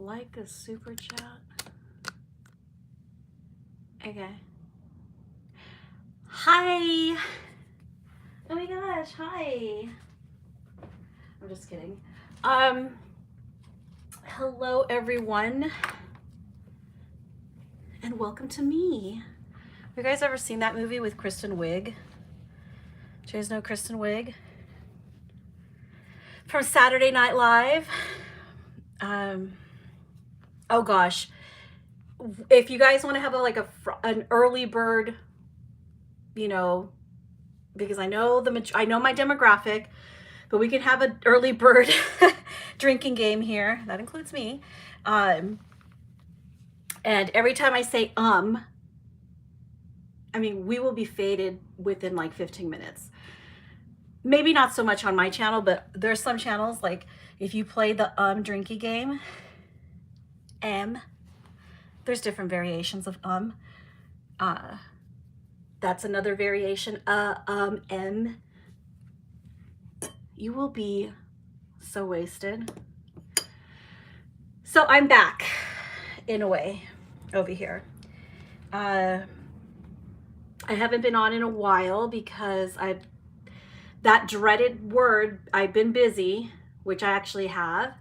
like a super chat. Okay. Hi. Oh my gosh, hi. I'm just kidding. Hello everyone. And welcome to me. Have you guys ever seen that movie with Kristen Wiig? Do you guys know Kristen Wiig? From Saturday Night Live. Oh gosh. If you guys want to have an early bird, you know, because I know my demographic, but we can have an early bird drinking game here. That includes me. And every time I say I mean, we will be faded within like 15 minutes. Maybe not so much on my channel, but there's some channels, like if you play the drinky game, there's different variations of that's another variation, you will be so wasted. So I'm back in a way over here. I haven't been on in a while because that dreaded word, I've been busy, which I actually have,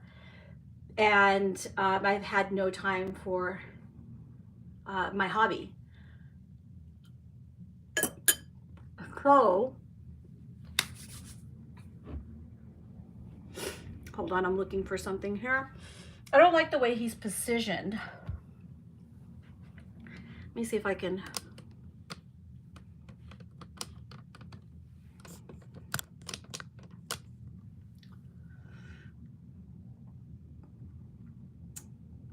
and I've had no time for my hobby. So, hold on, I'm looking for something here. I don't like the way he's positioned. Let me see if I can.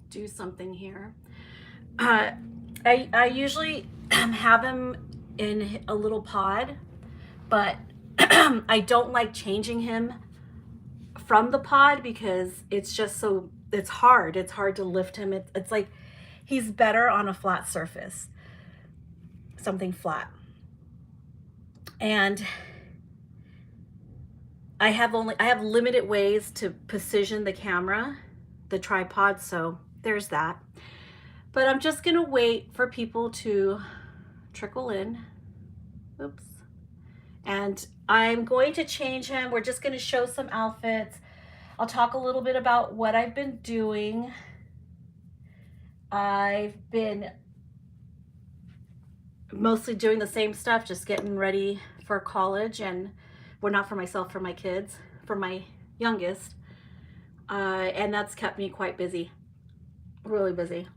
Do something here. I usually have him in a little pod, but I don't like changing him from the pod because it's just so, it's hard to lift him. It's like he's better on a flat surface, something flat. And I have limited ways to position the camera, the tripod, so there's that. But I'm just gonna wait for people to trickle in. Oops. And I'm going to change him. We're just gonna show some outfits. I'll talk a little bit about what I've been doing. I've been mostly doing the same stuff, just getting ready for college, and well, not for myself, for my kids, for my youngest. And that's kept me quite busy, really busy.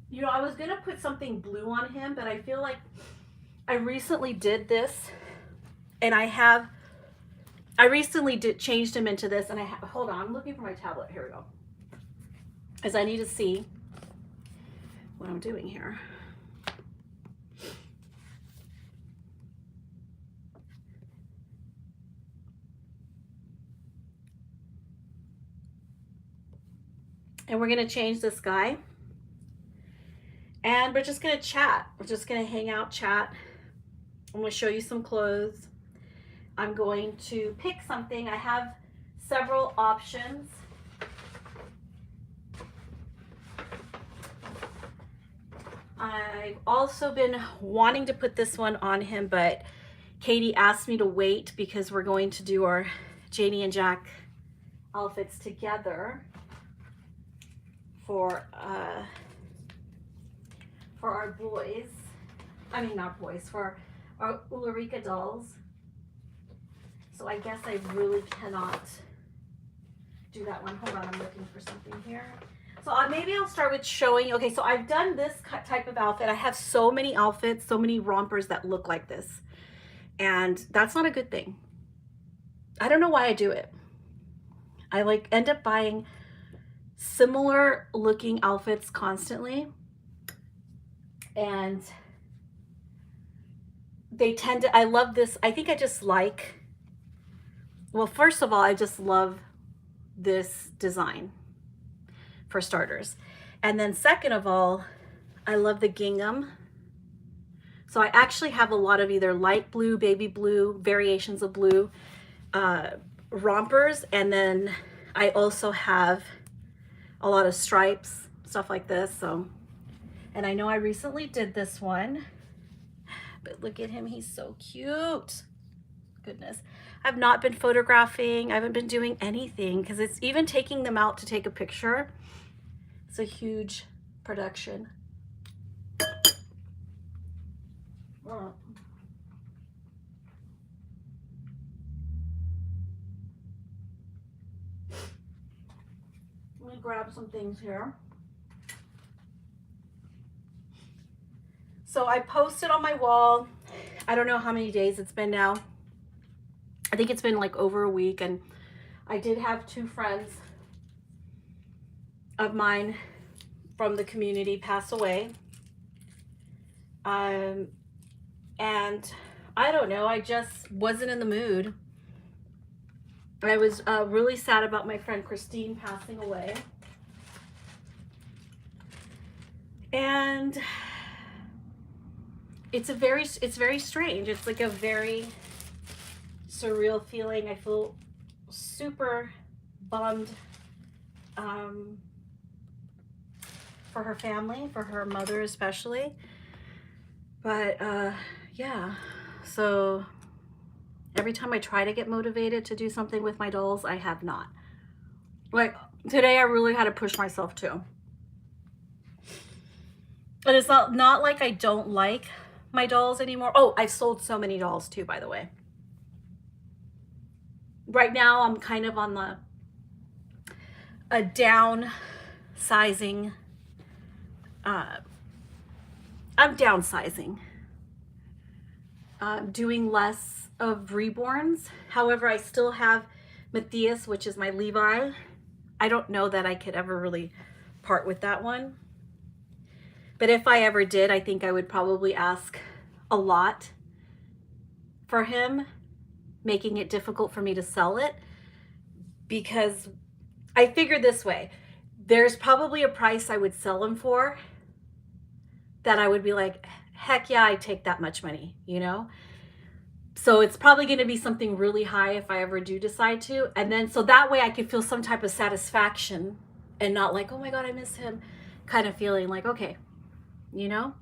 You know, I was gonna put something blue on him, but I feel like I recently did this, and I recently changed him into this, and hold on, I'm looking for my tablet. Here we go. As I need to see what I'm doing here. And we're gonna change this guy. And we're just gonna chat. We're just gonna hang out, chat. I'm gonna show you some clothes. I'm going to pick something. I have several options. I've also been wanting to put this one on him, but Katie asked me to wait because we're going to do our Janie and Jack outfits together for our boys. I mean, not boys, for our Ulrika dolls. So I guess I really cannot do that one. Hold on, I'm looking for something here. So maybe I'll start with showing, okay, so I've done this type of outfit. I have so many outfits, so many rompers that look like this. And that's not a good thing. I don't know why I do it. I end up buying similar looking outfits constantly. And they tend to, I love this. I think I just like, well, first of all, I just love this design for starters. And then second of all, I love the gingham. So I actually have a lot of either light blue, baby blue, variations of blue. rompers, and then I also have a lot of stripes, stuff like this. So, and I know I recently did this one, but look at him, he's so cute. Goodness, I've not been photographing, I haven't been doing anything, because it's even taking them out to take a picture, it's a huge production. Oh. Let me grab some things here. So I posted on my wall, I don't know how many days it's been now. I think it's been like over a week, and I did have 2 friends of mine from the community pass away. And I don't know, I just wasn't in the mood. I was really sad about my friend Christine passing away. And it's very strange. It's like a very surreal feeling. I feel super bummed for her family, for her mother especially. But yeah, so every time I try to get motivated to do something with my dolls, I have not. Like today I really had to push myself too. And it's not like I don't like my dolls anymore. Oh, I've sold so many dolls too, by the way. Right now I'm kind of on a downsizing. I'm downsizing. Doing less of Reborns. However, I still have Matthias, which is my Levi. I don't know that I could ever really part with that one. But if I ever did, I think I would probably ask a lot for him, making it difficult for me to sell it, because I figured this way, there's probably a price I would sell him for that I would be like, heck yeah, I'd take that much money, you know? So it's probably going to be something really high if I ever do decide to. And then, so that way I could feel some type of satisfaction and not like, oh my God, I miss him, kind of feeling like, okay, you know?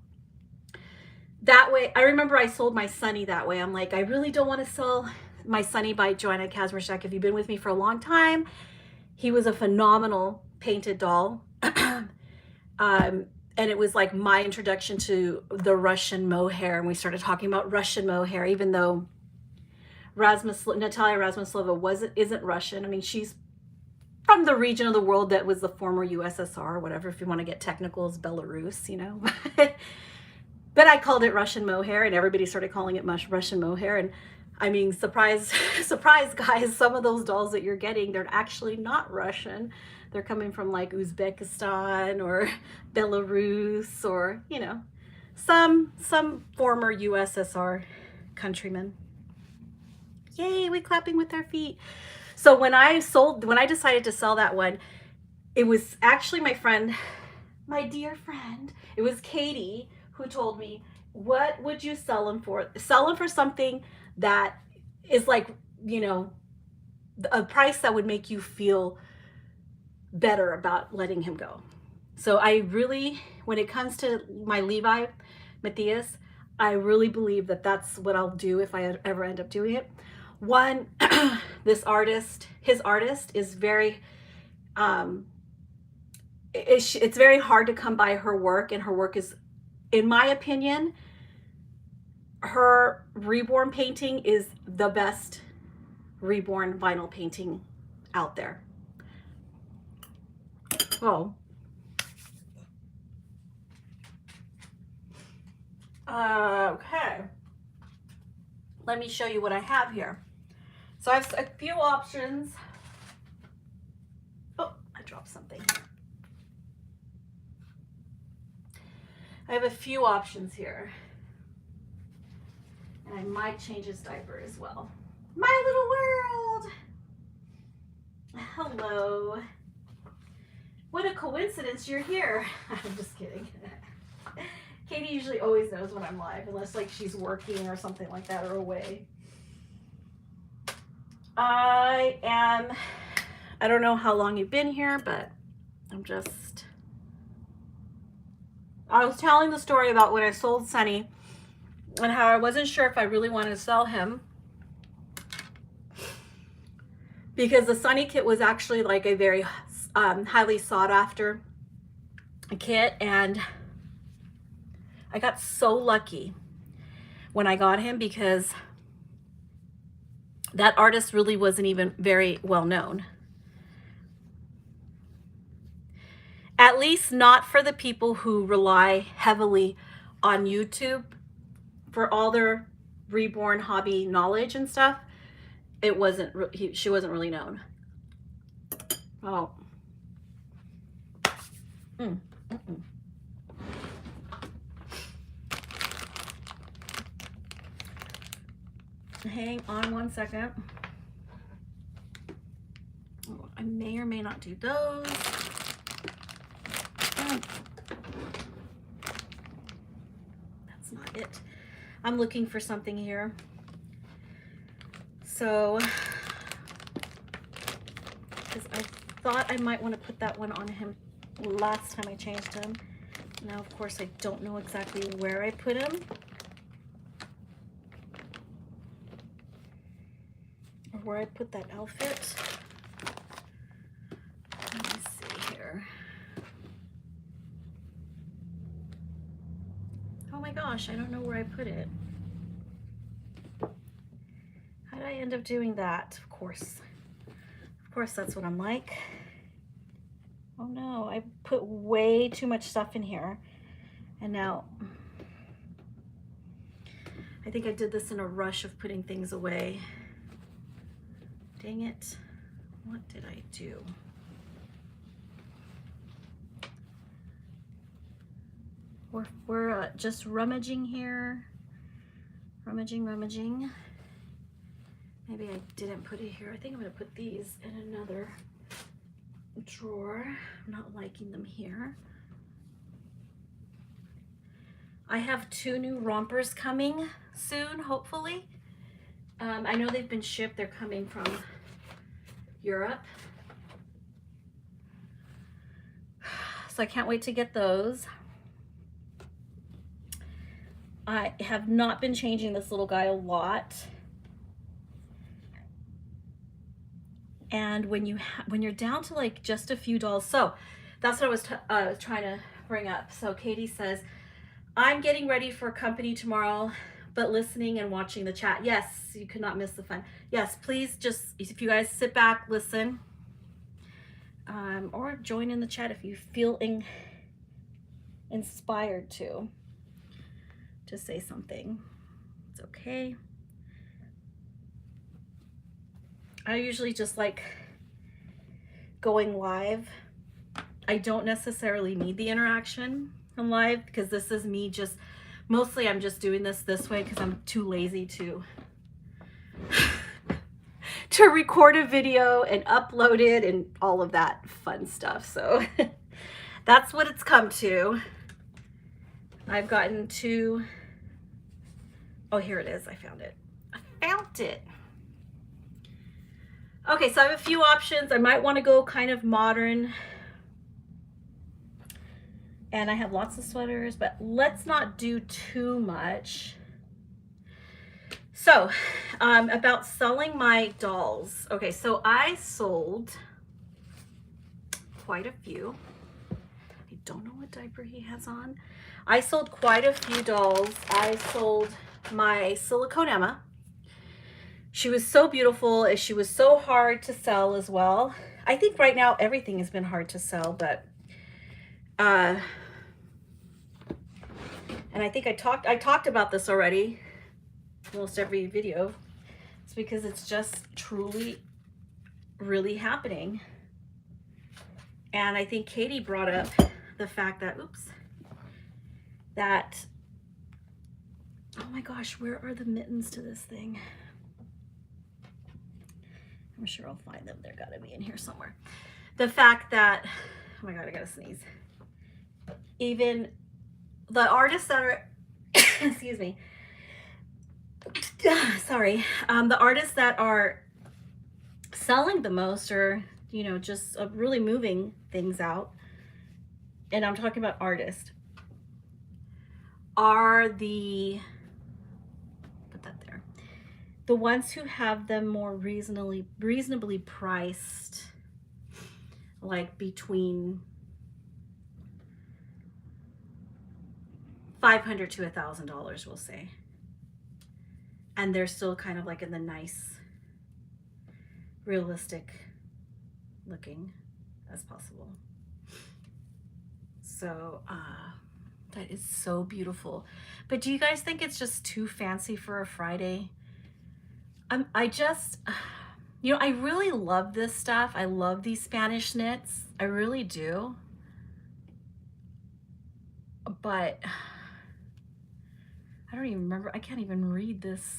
That way, I remember I sold my Sunny that way. I'm like, I really don't want to sell my Sunny by Joanna Kazmarchak. If you've been with me for a long time, he was a phenomenal painted doll. And it was like my introduction to the Russian mohair. And we started talking about Russian mohair, even though Natalia Razmuslova isn't Russian. I mean, she's from the region of the world that was the former USSR, or whatever, if you want to get technical, is Belarus, you know. But I called it Russian mohair, and everybody started calling it Russian mohair. And I mean, surprise, surprise, guys, some of those dolls that you're getting, they're actually not Russian. They're coming from like Uzbekistan or Belarus, or, you know, some former USSR countrymen. Yay, we clapping with our feet. So when I decided to sell that one, it was actually my friend, my dear friend, it was Katie, who told me, what would you sell him for? Sell him for something that is like, you know, a price that would make you feel better about letting him go. So I really, when it comes to my Levi, Matthias, I really believe that that's what I'll do if I ever end up doing it. One, his artist is very, it's very hard to come by her work, and her work is, in my opinion, her Reborn painting is the best Reborn vinyl painting out there. Oh. Okay. Let me show you what I have here. So I have a few options. Oh, I dropped something. I have a few options here. And I might change his diaper as well. My little world. Hello. What a coincidence you're here. I'm just kidding. Katie usually always knows when I'm live, unless like she's working or something like that, or away. I don't know how long you've been here, but I was telling the story about when I sold Sunny and how I wasn't sure if I really wanted to sell him, because the Sunny kit was actually like a very highly sought after kit, and I got so lucky when I got him because that artist really wasn't even very well known. At least not for the people who rely heavily on YouTube for all their Reborn hobby knowledge and stuff. It wasn't, she wasn't really known. Oh. Hang on one second. Oh, I may or may not do those. That's not it. I'm looking for something here. So, because I thought I might want to put that one on him last time I changed him. Now, of course, I don't know exactly where I put him. Or where I put that outfit. Let me see here. Oh my gosh, I don't know where I put it. How did I end up doing that? Of course, that's what I'm like. Oh no, I put way too much stuff in here. And now, I think I did this in a rush of putting things away. Dang it, what did I do? We're just rummaging here. Rummaging. Maybe I didn't put it here. I think I'm gonna put these in another drawer. I'm not liking them here. I have 2 new rompers coming soon, hopefully. I know they've been shipped. They're coming from Europe. So I can't wait to get those. I have not been changing this little guy a lot. And when you're down to like just a few dolls, so that's what I was trying to bring up. So Katie says, I'm getting ready for company tomorrow, but listening and watching the chat. Yes, you could not miss the fun. Yes, please just, if you guys sit back, listen, or join in the chat if you feel inspired to say something. It's okay. I usually just like going live. I don't necessarily need the interaction on live because this is me just, mostly I'm just doing this way because I'm too lazy to record a video and upload it and all of that fun stuff. So that's what it's come to. I've gotten 2, oh, here it is. I found it. Okay, so I have a few options. I might want to go kind of modern. And I have lots of sweaters, but let's not do too much. So, about selling my dolls. Okay, so I sold quite a few. I don't know what diaper he has on. I sold quite a few dolls. I sold my Silicone Emma. She was so beautiful, and she was so hard to sell as well. I think right now everything has been hard to sell, but and I think I talked about this already, almost every video. It's because it's just truly really happening. And I think Katie brought up the fact that, that, oh my gosh, where are the mittens to this thing? I'm sure I'll find them. They're gotta be in here somewhere. The fact that, oh my God, I gotta sneeze. Even the artists that are, excuse me, sorry, the artists that are selling the most, or, you know, just really moving things out, and I'm talking about artists, are the, put that there, the ones who have them more reasonably priced, like between $500 to $1,000, we'll say. And they're still kind of like in the nice, realistic looking as possible. So that is so beautiful. But do you guys think it's just too fancy for a Friday? I just, you know, I really love this stuff. I love these Spanish knits. I really do. But I don't even remember. I can't even read this.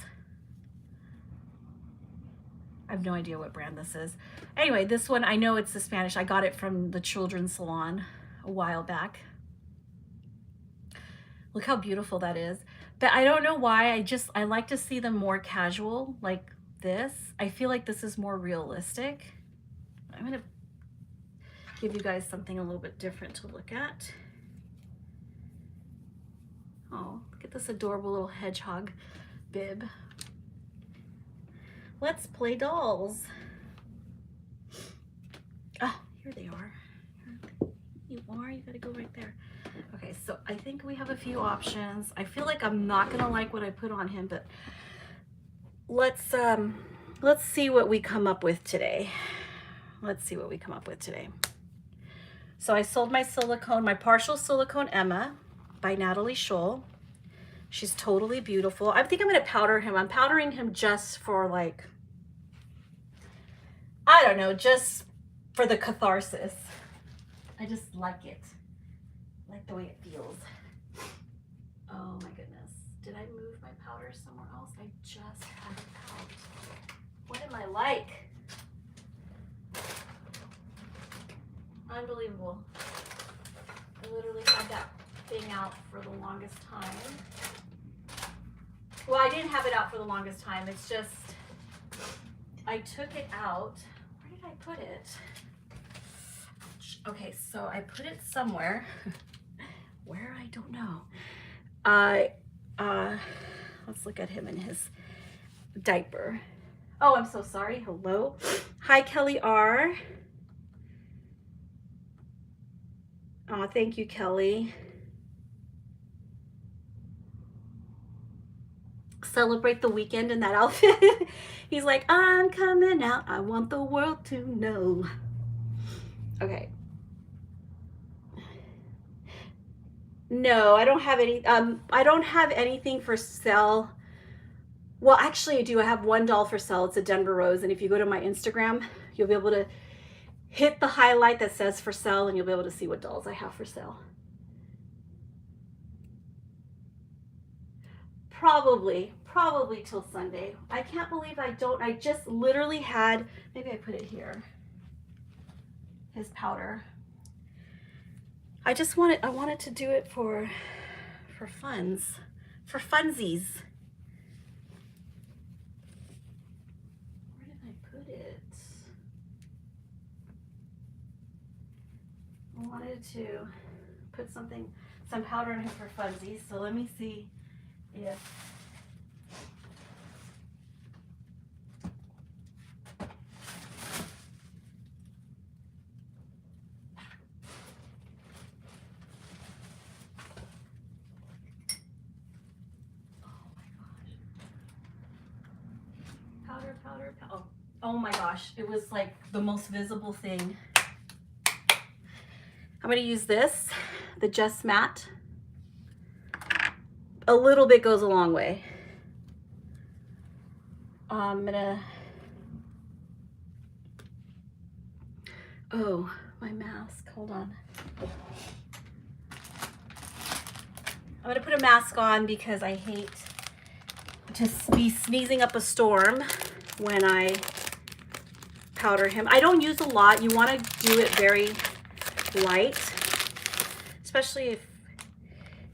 I have no idea what brand this is. Anyway, this one, I know it's the Spanish. I got it from the children's salon a while back. Look how beautiful that is. But I don't know why. I like to see them more casual like this. I feel like this is more realistic. I'm gonna give you guys something a little bit different to look at. Oh, look at this adorable little hedgehog bib. Let's play dolls. Oh, here they are. You gotta go right there. Okay, so I think we have a few options. I feel like I'm not gonna like what I put on him, but let's see what we come up with today. Let's see what we come up with today. So I sold my silicone, my partial silicone Emma by Natalie Scholl. She's totally beautiful. I think I'm gonna powder him. I'm powdering him just for, like, I don't know, just for the catharsis. I just like it. I like the way it feels. Oh my goodness. Did I move my powder somewhere else? I just had it out. What am I like? Unbelievable. I literally had that thing out for the longest time. Well, I didn't have it out for the longest time. It's just, I took it out. Where did I put it? Okay, so I put it somewhere. Where, I don't know. Let's look at him in his diaper. Oh, I'm so sorry. Hello. Hi, Kelly R. Oh, thank you, Kelly. Celebrate the weekend in that outfit. He's like, I'm coming out. I want the world to know. Okay. No, I don't have any. I don't have anything for sale. Well, actually, I do. I have one doll for sale. It's a Denver Rose, and if you go to my Instagram, you'll be able to hit the highlight that says for sale, and you'll be able to see what dolls I have for sale. Probably till Sunday. I can't believe I don't. I just literally had. Maybe I put it here. His powder. I wanted to do it for funsies. Where did I put it? I wanted to put some powder in him for funsies. So let me see if powder. Oh my gosh, it was like the most visible thing. I'm gonna use this, the Just Matte. A little bit goes a long way. I'm gonna, oh, my mask, hold on. I'm gonna put a mask on because I hate to be sneezing up a storm when I powder him. I don't use a lot. You want to do it very light, especially if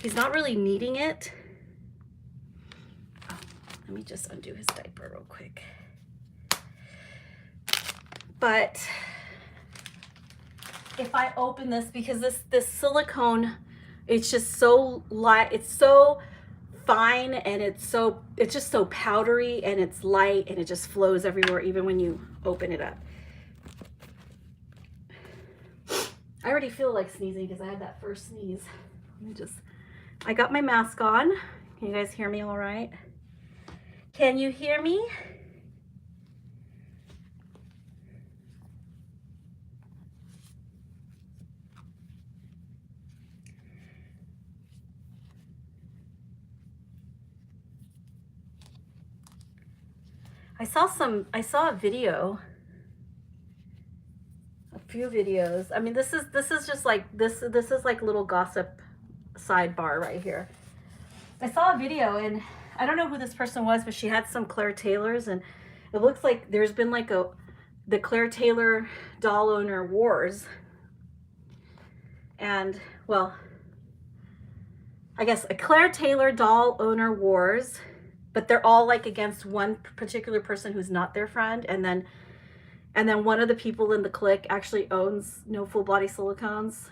he's not really needing it. Oh, let me just undo his diaper real quick. But if I open this, because this silicone, it's just so light, it's so fine, and it's just so powdery, and it's light, and it just flows everywhere even when you open it up. I already feel like sneezing because I had that first sneeze. I got my mask on. Can you guys hear me all right? Can you hear me? I saw a video, a few videos. I mean, this is just like, this is like little gossip sidebar right here. I saw a video, and I don't know who this person was, but she had some Claire Taylors, and it looks like there's been like the Claire Taylor doll owner wars. And, well, I guess a Claire Taylor doll owner wars, but they're all like against one particular person who's not their friend. And then one of the people in the clique actually owns No Full Body Silicones.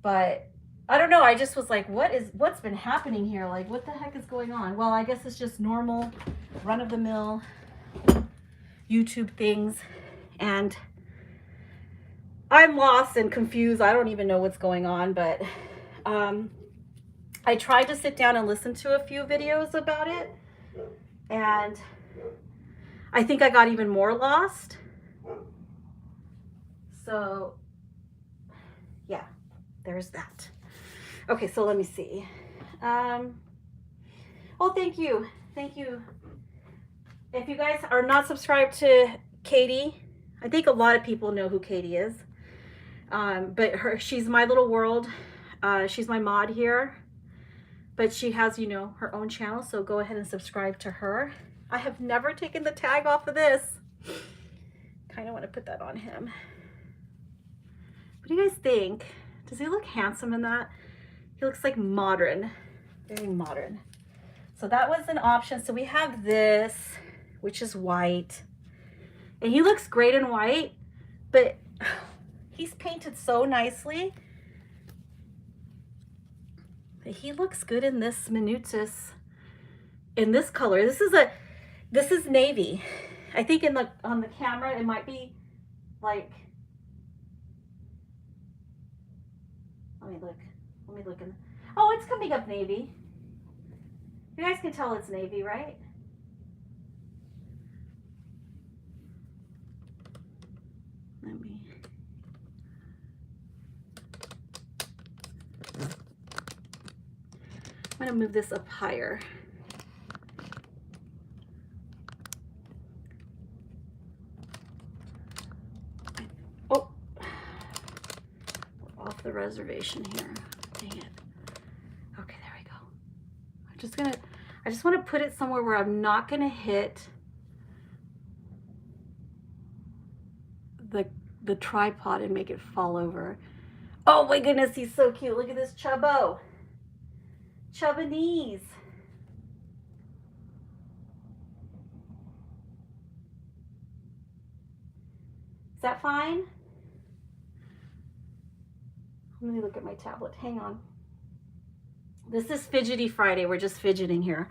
But I don't know. I just was like, what's been happening here? Like, what the heck is going on? Well, I guess it's just normal run-of-the-mill YouTube things. And I'm lost and confused. I don't even know what's going on, but I tried to sit down and listen to a few videos about it, and I think I got even more lost. So yeah, there's that. Okay, so let me see. Oh, thank you. If you guys are not subscribed to Katie, I think a lot of people know who Katie is. But she's my little world. She's my mod here. But she has, you know, her own channel, so go ahead and subscribe to her. I have never taken the tag off of this. Kind of want to put that on him. What do you guys think? Does he look handsome in that? He looks like modern, very modern. So that was an option. So we have this, which is white. And he looks great in white, but he's painted so nicely. He looks good in this Minutus, in this color. This is navy. I think on the camera it might be like, let me look oh, it's coming up navy. You guys can tell it's navy, right? I'm gonna move this up higher. Oh, we're off the reservation here. Dang it. Okay, there we go. I just want to put it somewhere where I'm not gonna hit the tripod and make it fall over. Oh my goodness, he's so cute. Look at this chubbo. Chubbanese. Is that fine? Let me look at my tablet. Hang on. This is Fidgety Friday. We're just fidgeting here.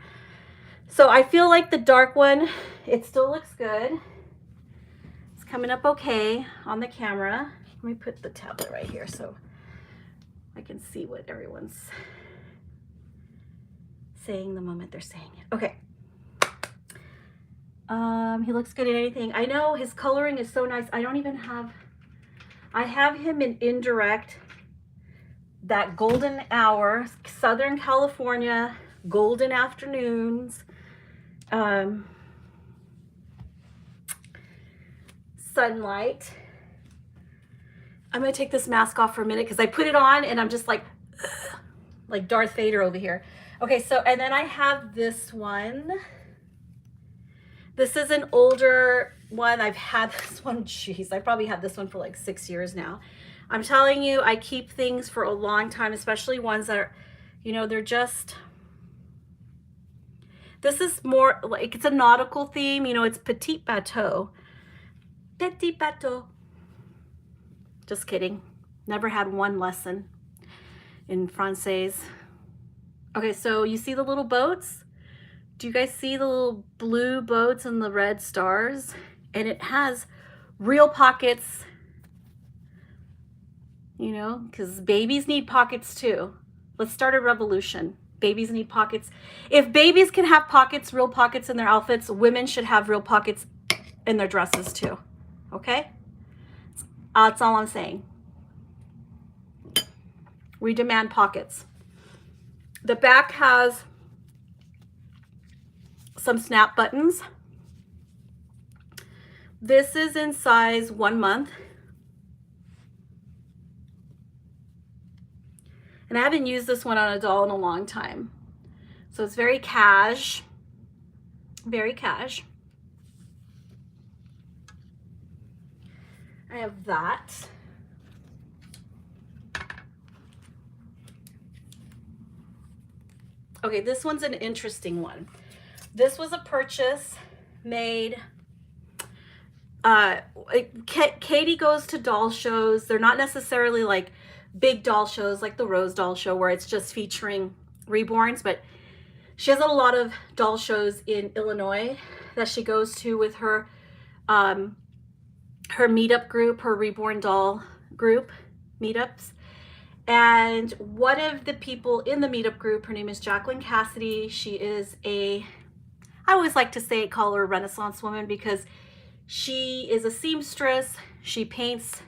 So I feel like the dark one, it still looks good. It's coming up okay on the camera. Let me put the tablet right here so I can see what everyone's saying the moment they're saying it. Okay. He looks good in anything. I know his coloring is so nice. I have him in indirect, that golden hour, Southern California, golden afternoons, sunlight. I'm gonna take this mask off for a minute because I put it on and I'm just like Darth Vader over here. Okay, so, and then I have this one. This is an older one. I've had this one, geez, I probably had this one for like 6 years now. I'm telling you, I keep things for a long time, especially ones that are, you know, they're This is more like, it's a nautical theme, you know, it's petit bateau. Petit bateau. Just kidding. Never had one lesson in Francais. Okay, so you see the little boats? Do you guys see the little blue boats and the red stars? And it has real pockets, you know, because babies need pockets too. Let's start a revolution. Babies need pockets. If babies can have pockets, real pockets in their outfits, women should have real pockets in their dresses too. Okay? That's all I'm saying. We demand pockets. The back has some snap buttons. This is in size 1 month. And I haven't used this one on a doll in a long time. So it's very cash, very cash. I have that. Okay, this one's an interesting one. This was a purchase made, Katie goes to doll shows. They're not necessarily like big doll shows like the Rose Doll Show where it's just featuring reborns, but she has a lot of doll shows in Illinois that she goes to with her her meetup group, her Reborn doll group meetups. And one of the people in the meetup group, her name is Jacqueline Cassidy. She is I always like to call her a Renaissance woman because she is a seamstress. She paints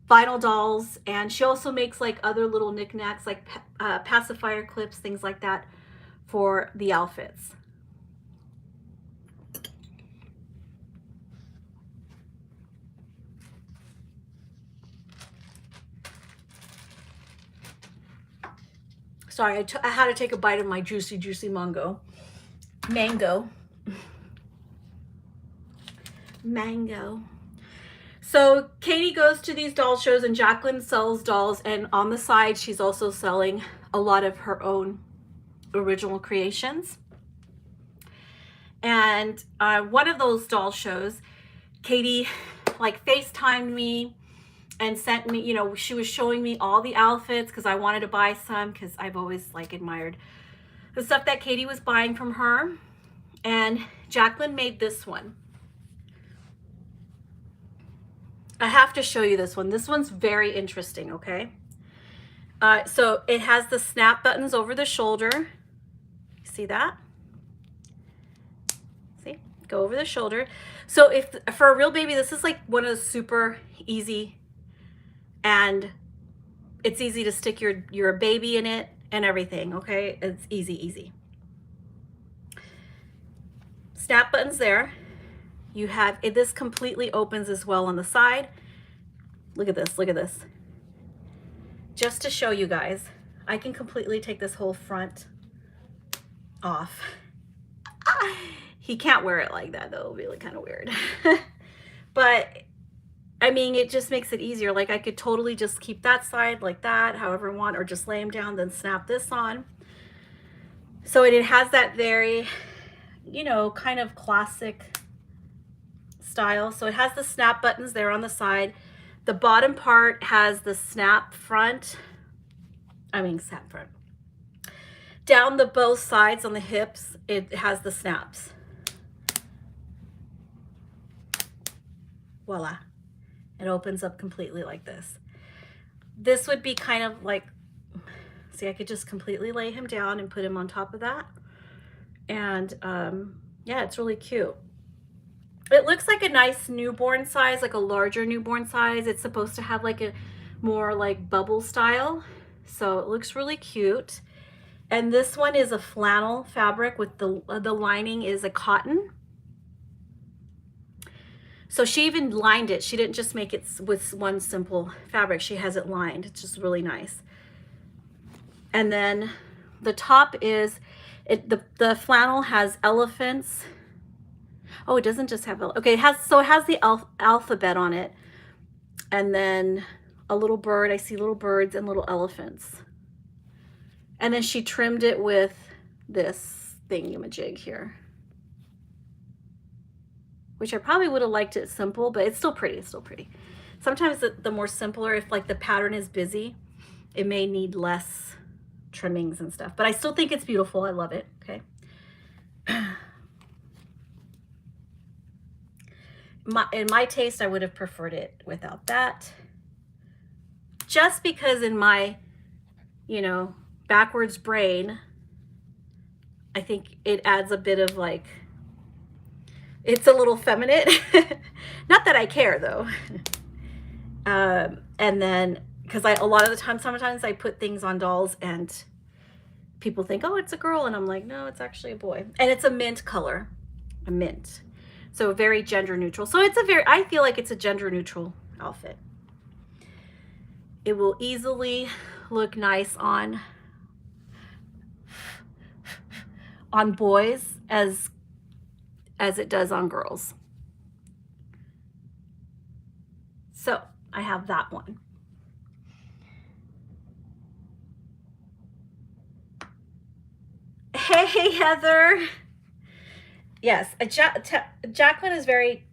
vinyl dolls, and she also makes like other little knickknacks like pacifier clips, things like that for the outfits. Sorry, I had to take a bite of my juicy mango. So Katie goes to these doll shows and Jacqueline sells dolls, and on the side she's also selling a lot of her own original creations. And one of those doll shows, Katie like FaceTimed me and sent me, you know, she was showing me all the outfits because I wanted to buy some because I've always like admired the stuff that Katie was buying from her. And Jacqueline made this one. I have to show you this one. This one's very interesting, okay? So it has the snap buttons over the shoulder. See that? See? Go over the shoulder. So if for a real baby, this is like one of the super easy, and it's easy to stick your baby in it and everything, okay? It's easy. Snap buttons there. You have, this completely opens as well on the side. Look at this. Just to show you guys, I can completely take this whole front off. He can't wear it like that though, it'll be like kind of weird. But I mean, it just makes it easier. Like I could totally just keep that side like that, however I want, or just lay him down, then snap this on. So it has that very, you know, kind of classic style. So it has the snap buttons there on the side. The bottom part has the snap front. Down the both sides on the hips, it has the snaps. Voila. It opens up completely like this. This would be kind of like, see, I could just completely lay him down and put him on top of that. And yeah, it's really cute. It looks like a nice newborn size, like a larger newborn size. It's supposed to have like a more like bubble style. So it looks really cute. And this one is a flannel fabric with the lining is a cotton. So she even lined it. She didn't just make it with one simple fabric. She has it lined. It's just really nice. And then the top is, the flannel has elephants. Oh, it doesn't just have, okay, it has the alphabet on it. And then a little bird. I see little birds and little elephants. And then she trimmed it with this thingamajig here, which I probably would have liked it simple, but it's still pretty. It's still pretty. Sometimes the more simpler, if like the pattern is busy, it may need less trimmings and stuff, but I still think it's beautiful. I love it. Okay. In my taste, I would have preferred it without that, just because in my, you know, backwards brain, I think it adds a bit of like, it's a little feminine. Not that I care though. And then, because a lot of the time, sometimes I put things on dolls and people think, oh, it's a girl. And I'm like, no, it's actually a boy. And it's a mint color, a mint. So very gender neutral. So it's I feel like it's a gender neutral outfit. It will easily look nice on boys as it does on girls. So I have that one. Hey, Heather. Yes, Jacqueline is very,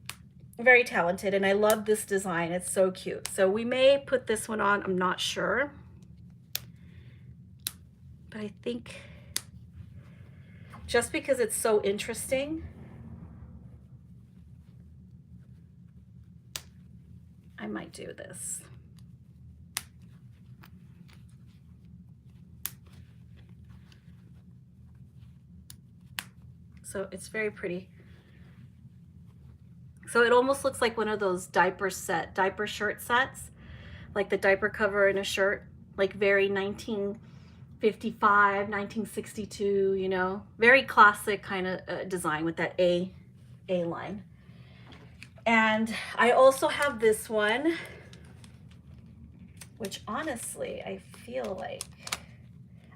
very talented, and I love this design. It's so cute. So we may put this one on. I'm not sure, but I think just because it's so interesting, I might do this. So it's very pretty. So it almost looks like one of those diaper shirt sets, like the diaper cover in a shirt, like very 1955, 1962, you know, very classic kind of design with that A line. And I also have this one, which honestly, I feel like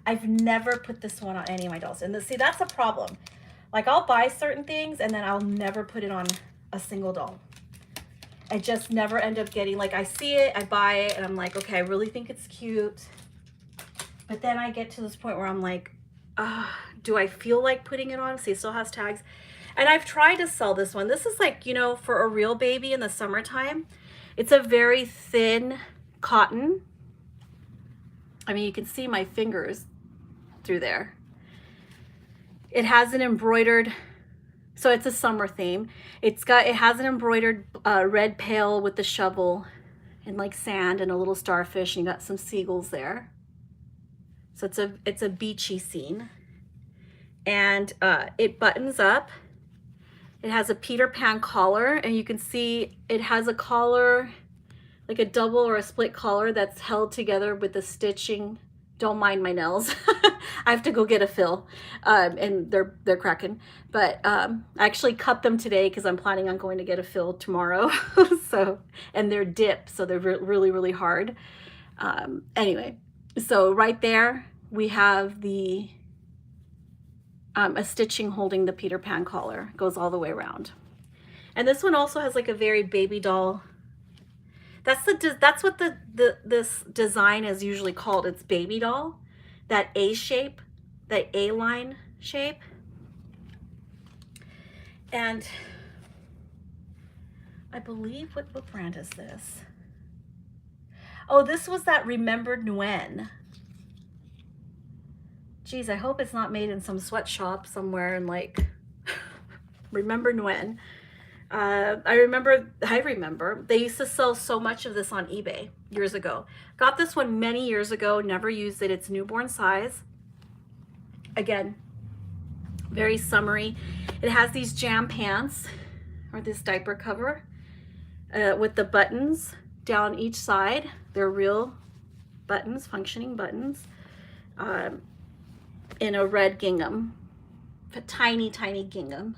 I've never put this one on any of my dolls. And see, that's a problem. Like I'll buy certain things and then I'll never put it on a single doll. I just never end up getting, like I see it, I buy it, and I'm like, okay, I really think it's cute. But then I get to this point where I'm like, do I feel like putting it on? See, it still has tags. And I've tried to sell this one. This is like, you know, for a real baby in the summertime. It's a very thin cotton. I mean, you can see my fingers through there. It has an embroidered, so it's a summer theme. It has an embroidered red pail with the shovel and like sand and a little starfish, and you got some seagulls there. So it's a beachy scene. And it buttons up. It has a Peter Pan collar, and you can see it has a collar, like a double or a split collar that's held together with the stitching. Don't mind my nails. I have to go get a fill, and they're cracking. But I actually cut them today because I'm planning on going to get a fill tomorrow. So, and they're dipped, so they're really, really hard. Anyway, so right there we have the a stitching holding the Peter Pan collar. It goes all the way around. And this one also has like a very baby doll. That's what this design is usually called. It's baby doll, that A shape, that A line shape. And I believe, what brand is this? Oh, this was that Remembered Nguyen. Geez, I hope it's not made in some sweatshop somewhere in like Remember Nguyen. I remember they used to sell so much of this on eBay years ago. Got this one many years ago, never used it. It's newborn size. Again, very summery. It has these jam pants, or this diaper cover, with the buttons down each side. They're real buttons, functioning buttons, in a red gingham, a tiny, tiny gingham.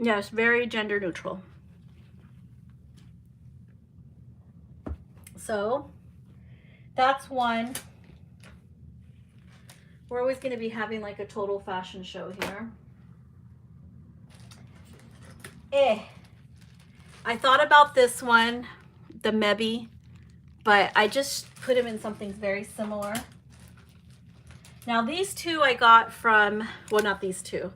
Yes, very gender neutral. So that's one. We're always going to be having like a total fashion show here. I thought about this one. the Maybe, but I just put him in something very similar. Now these two I got from, well, not these two.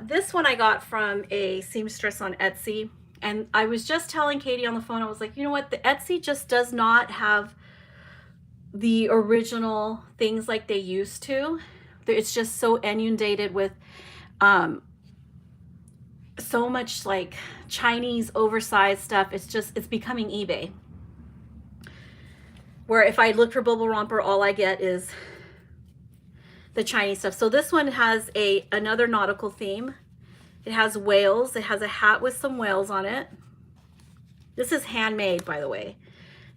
This one I got from a seamstress on Etsy. And I was just telling Katie on the phone, I was like, you know what? The Etsy just does not have the original things like they used to. It's just so inundated with so much like Chinese oversized stuff. It's becoming eBay. Where if I look for Bubble Romper, all I get is the Chinese stuff. So this one has another nautical theme. It has whales. It has a hat with some whales on it. This is handmade, by the way.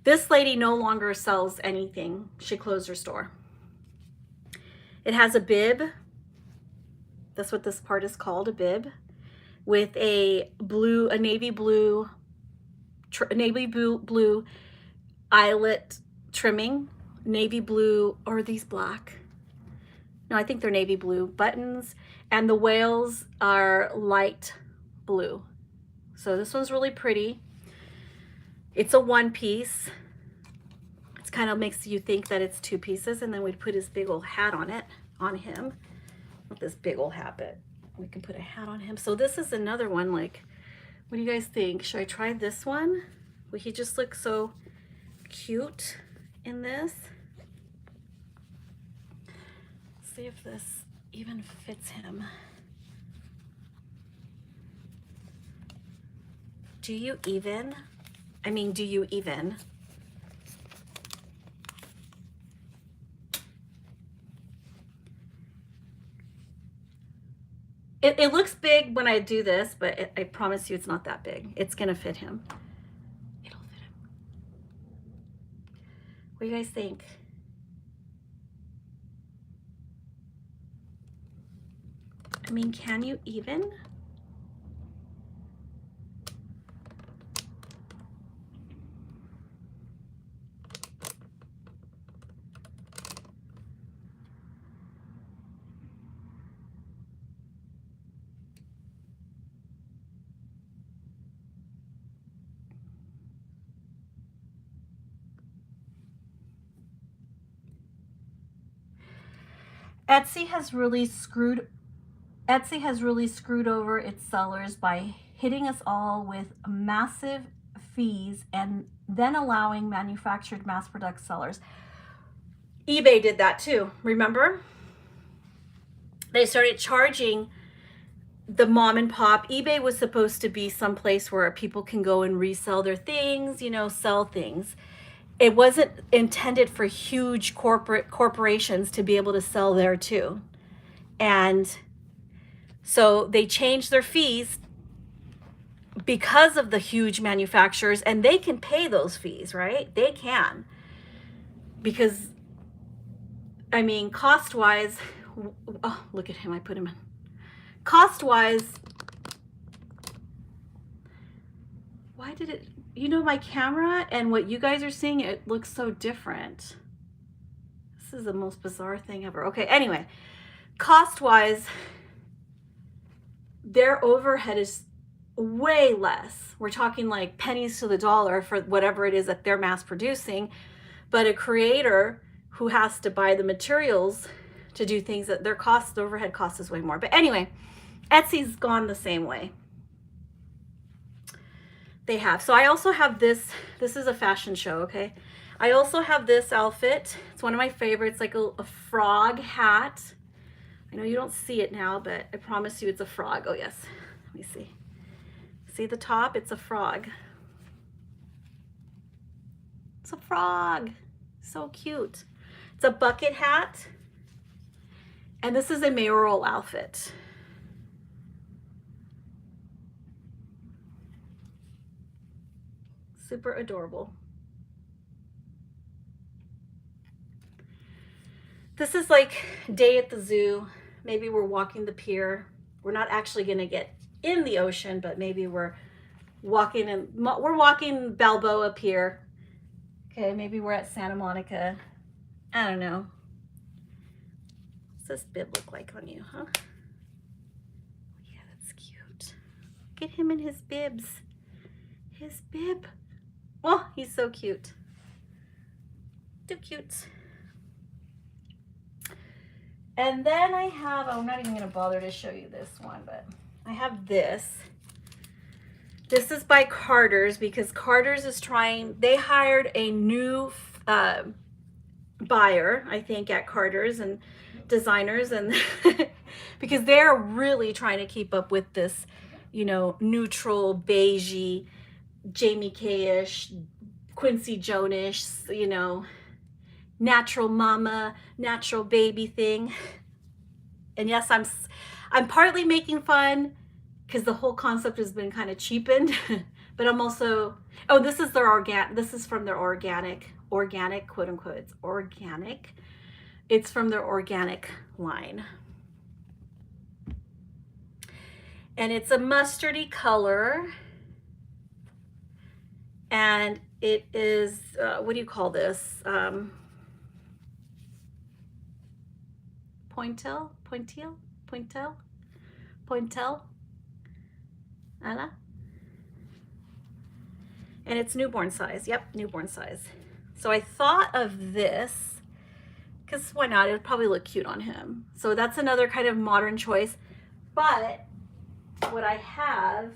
This lady no longer sells anything. She closed her store. It has a bib. That's what this part is called, a bib, with a navy blue eyelet trimming, navy blue, or are these black? No, I think they're navy blue buttons, and the whales are light blue. So this one's really pretty. It's a one piece. It kind of makes you think that it's two pieces, and then we'd put his big old hat on him. Not this big old hat, but we can put a hat on him. So this is another one, like, what do you guys think? Should I try this one? Well, he just looks so cute in this. See if this even fits him. Do you even? I mean, do you even? It looks big when I do this, but I promise you it's not that big. It's gonna fit him. It'll fit him. What do you guys think? I mean, can you even? Etsy has really screwed over its sellers by hitting us all with massive fees and then allowing manufactured mass product sellers. eBay did that too, remember? They started charging the mom and pop. eBay was supposed to be some place where people can go and resell their things, you know, sell things. It wasn't intended for huge corporations to be able to sell there too. And so they changed their fees because of the huge manufacturers, and they can pay those fees, right? They can. Because, I mean, cost-wise, oh, look at him, I put him in. Cost-wise, why did it, you know, my camera and what you guys are seeing, it looks so different. This is the most bizarre thing ever. Okay, anyway, cost-wise, their overhead is way less. We're talking like pennies to the dollar for whatever it is that they're mass producing. But a creator who has to buy the materials to do things, that their overhead cost is way more. But anyway, Etsy's gone the same way. They have. So I also have this. This is a fashion show, okay? I also have this outfit. It's one of my favorites, like a frog hat. I know you don't see it now, but I promise you it's a frog. Oh yes, let me see. See the top? It's a frog. It's a frog. So cute. It's a bucket hat. And this is a mayoral outfit. Super adorable. This is like day at the zoo. Maybe we're walking the pier. We're not actually gonna get in the ocean, but maybe we're walking Balboa Pier. Okay, maybe we're at Santa Monica. I don't know. What's this bib look like on you, huh? Yeah, that's cute. Look at him in his bibs. His bib. Oh, he's so cute. Too cute. And then I have, I'm not even going to bother to show you this one, but I have this. This is by Carter's, because Carter's is trying, they hired a new buyer, I think, at Carter's, and designers, and because they're really trying to keep up with this, you know, neutral, beigey, Jamie Kay-ish, Quincy Jones-ish, you know, natural mama, natural baby thing. And yes, I'm partly making fun because the whole concept has been kind of cheapened, but I'm also, oh, this is their this is from their organic, quote unquote, it's organic. It's from their organic line. And it's a mustardy color. And it is, what do you call this? Pointel? Anna? And it's newborn size. Yep, newborn size. So I thought of this, because why not? It would probably look cute on him. So that's another kind of modern choice. But what I have,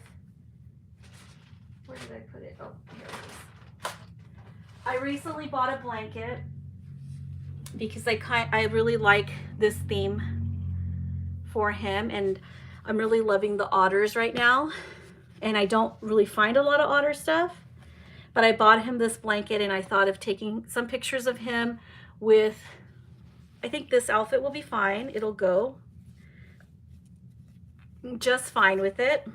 where did I put it? Oh, here it is. I recently bought a blanket because I really like this theme for him, and I'm really loving the otters right now. And I don't really find a lot of otter stuff, but I bought him this blanket, and I thought of taking some pictures of him with, I think this outfit will be fine. It'll go just fine with it.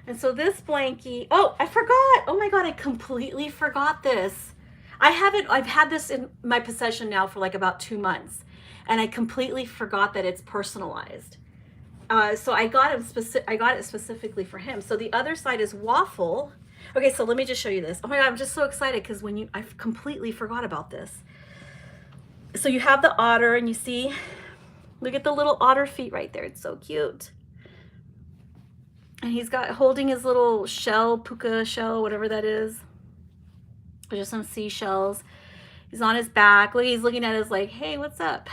And so this blankie, oh, I forgot. Oh my God, I completely forgot this. I've had this in my possession now for like about 2 months, and I completely forgot that it's personalized. So I got it specifically for him. So the other side is waffle. Okay, so let me just show you this. Oh my God, I'm just so excited because I completely forgot about this. So you have the otter, and you see, look at the little otter feet right there. It's so cute. And he's holding his little shell, puka shell, whatever that is. Just some seashells. He's on his back. Look, he's looking at us like, hey, what's up?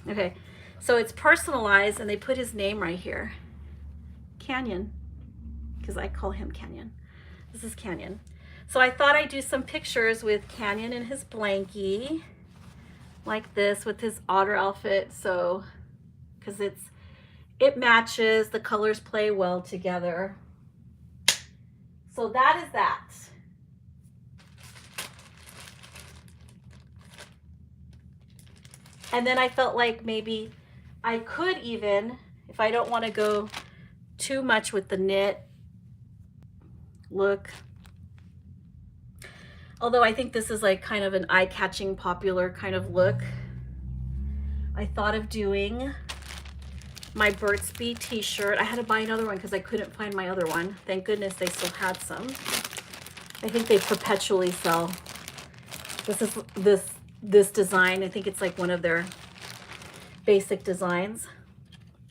Okay, so it's personalized, and they put his name right here. Canyon, because I call him Canyon. This is Canyon. So I thought I'd do some pictures with Canyon and his blankie, like this, with his otter outfit. So, because it matches, the colors play well together. So that is that. And then I felt like maybe I could even, if I don't want to go too much with the knit look, although I think this is like kind of an eye-catching, popular kind of look, I thought of doing my Burt's Bee t-shirt. I had to buy another one because I couldn't find my other one. Thank goodness they still had some. I think they perpetually sell. This is this design. I think it's like one of their basic designs.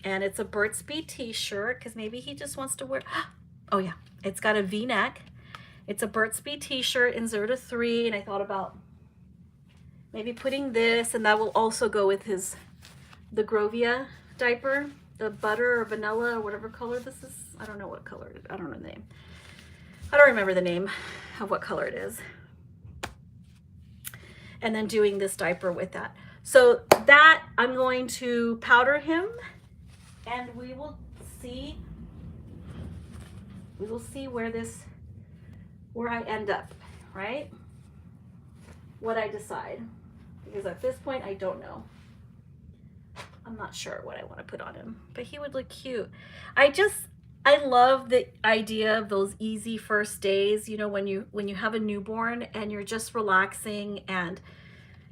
And it's a Burt's Bee t-shirt because maybe he just wants to wear, oh yeah, it's got a V-neck. It's a Burt's Bee t-shirt in 0 to 3, and I thought about maybe putting this, and that will also go with the Grovia diaper, the butter or vanilla or whatever color this is. I don't know what color, I don't know the name. I don't remember the name of what color it is. And then doing this diaper with that. So that I'm going to powder him, and we will see where I end up, right? What I decide. Because at this point, I don't know. I'm not sure what I want to put on him, but he would look cute. I love the idea of those easy first days, you know, when you have a newborn and you're just relaxing, and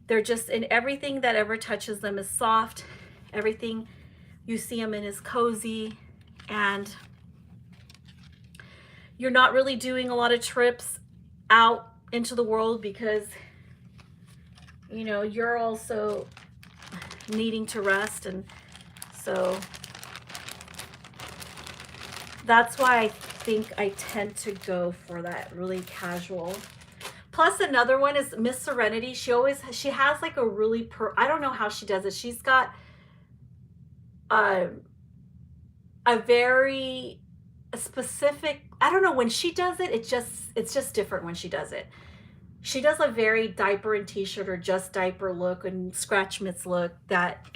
they're just, and everything that ever touches them is soft. Everything you see them in is cozy, and you're not really doing a lot of trips out into the world because, you know, you're also needing to rest. And so that's why think I tend to go for that really casual. Plus another one is Miss Serenity. She has like a really I don't know how she does it. She's got a very specific, I don't know, when she does it, it's just different when she does it. She does a very diaper and t-shirt or just diaper look and scratch mitts look that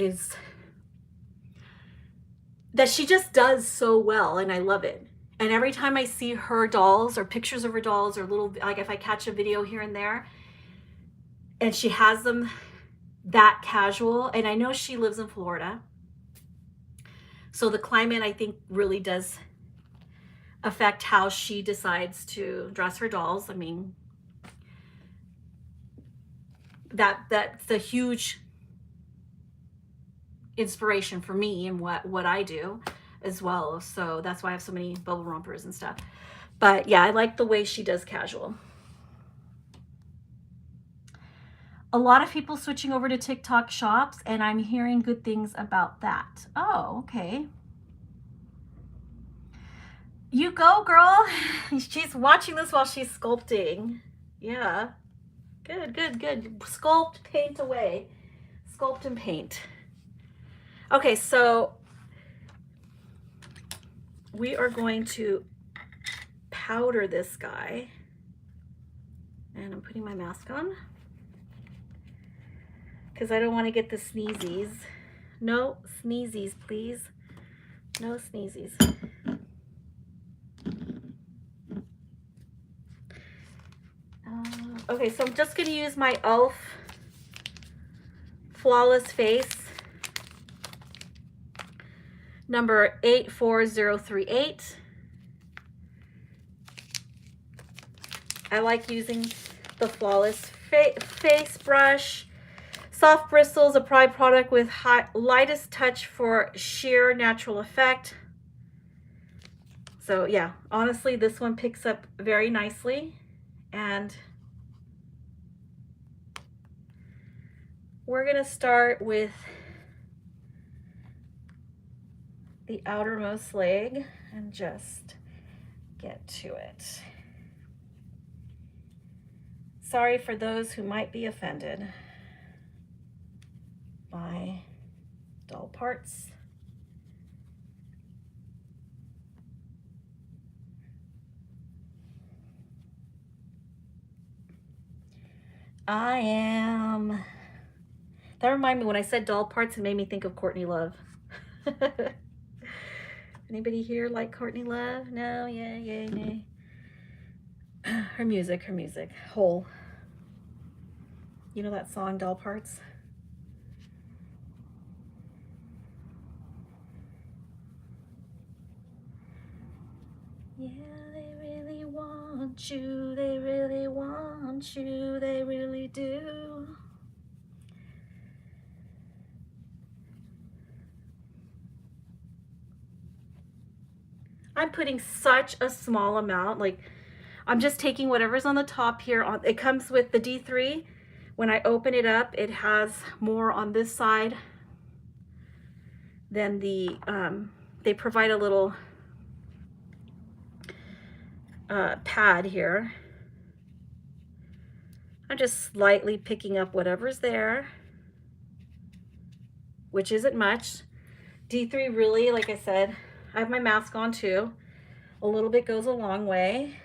she just does so well, and I love it. And every time I see her dolls or pictures of her dolls or little, like if I catch a video here and there and she has them that casual, and I know she lives in Florida, so the climate I think really does affect how she decides to dress her dolls. I mean, that's a huge inspiration for me and what I do as well. So that's why I have so many bubble rompers and stuff. But yeah, I like the way she does casual. A lot of people switching over to TikTok shops, and I'm hearing good things about that. Oh, okay. You go, girl. She's watching this while she's sculpting. Yeah. Good, good, good. Sculpt, paint away. Sculpt and paint. Okay, so we are going to powder this guy. And I'm putting my mask on because I don't want to get the sneezies. No sneezies, please. No sneezies. Okay, so I'm just going to use my e.l.f. Flawless Face number 84038. I like using the Flawless Face brush. Soft bristles, a Pride product with lightest touch for sheer natural effect. So yeah, honestly, this one picks up very nicely. And we're gonna start with the outermost leg and just get to it. Sorry for those who might be offended by doll parts. I am. That reminded me, when I said doll parts, it made me think of Courtney Love. Anybody here like Courtney Love? No? Yeah, yay, nay. Her music. Whole. You know that song, Doll Parts? Yeah, they really want you. They really want you. They really do. I'm putting such a small amount, like I'm just taking whatever's on the top here. It comes with the D3. When I open it up, it has more on this side than the, they provide a little pad here. I'm just slightly picking up whatever's there, which isn't much. D3 really, like I said, I have my mask on too. A little bit goes a long way.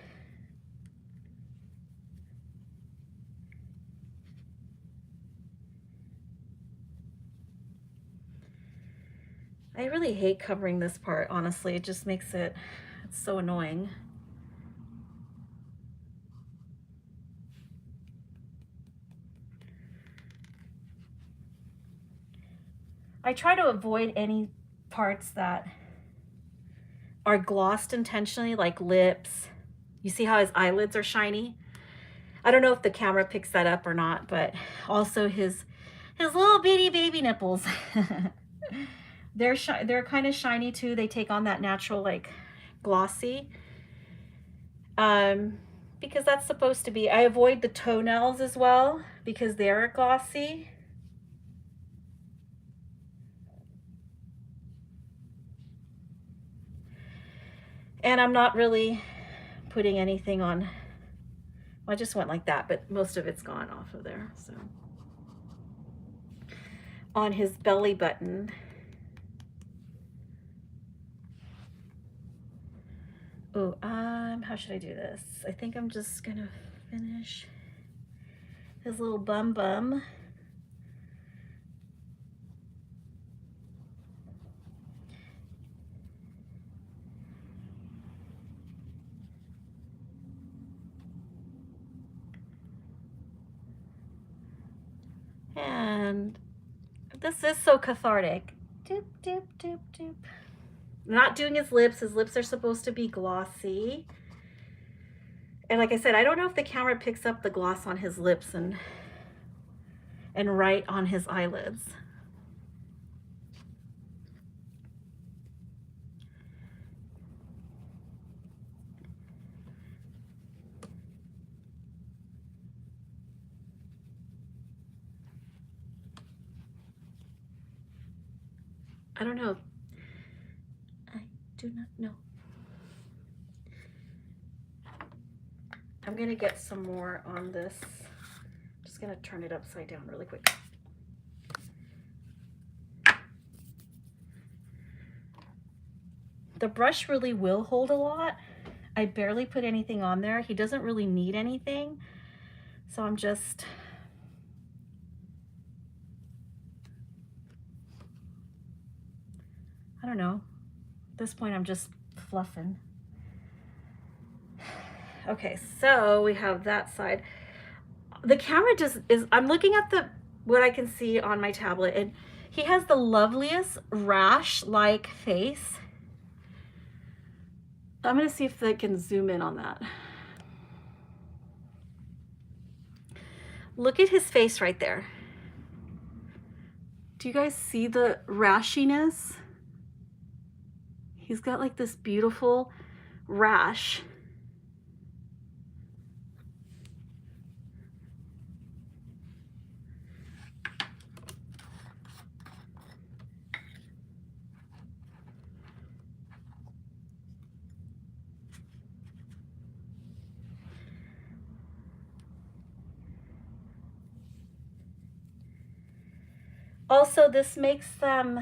I really hate covering this part, honestly. It just makes it's so annoying. I try to avoid any parts that are glossed intentionally, like lips. You see how his eyelids are shiny? I don't know if the camera picks that up or not, but also his little bitty baby nipples. They're kind of shiny too. They take on that natural, like, glossy. Because that's supposed to be. I avoid the toenails as well because they're glossy. And I'm not really putting anything on. Well, I just went like that, but most of it's gone off of there. So on his belly button, oh, how should I do this? I think I'm just gonna finish his little bum. And this is so cathartic. Doop, doop, doop, doop. Not doing his lips. His lips are supposed to be glossy. And like I said, I don't know if the camera picks up the gloss on his lips and right on his eyelids. I don't know. I do not know. I'm gonna get some more on this. I'm just gonna turn it upside down really quick. The brush really will hold a lot. I barely put anything on there. He doesn't really need anything. So I'm just, I don't know. At this point, I'm just fluffing. Okay, so we have that side. The camera just is, I'm looking at what I can see on my tablet, and he has the loveliest rash-like face. I'm gonna see if I can zoom in on that. Look at his face right there. Do you guys see the rashiness? He's got like this beautiful rash. Also, this makes them,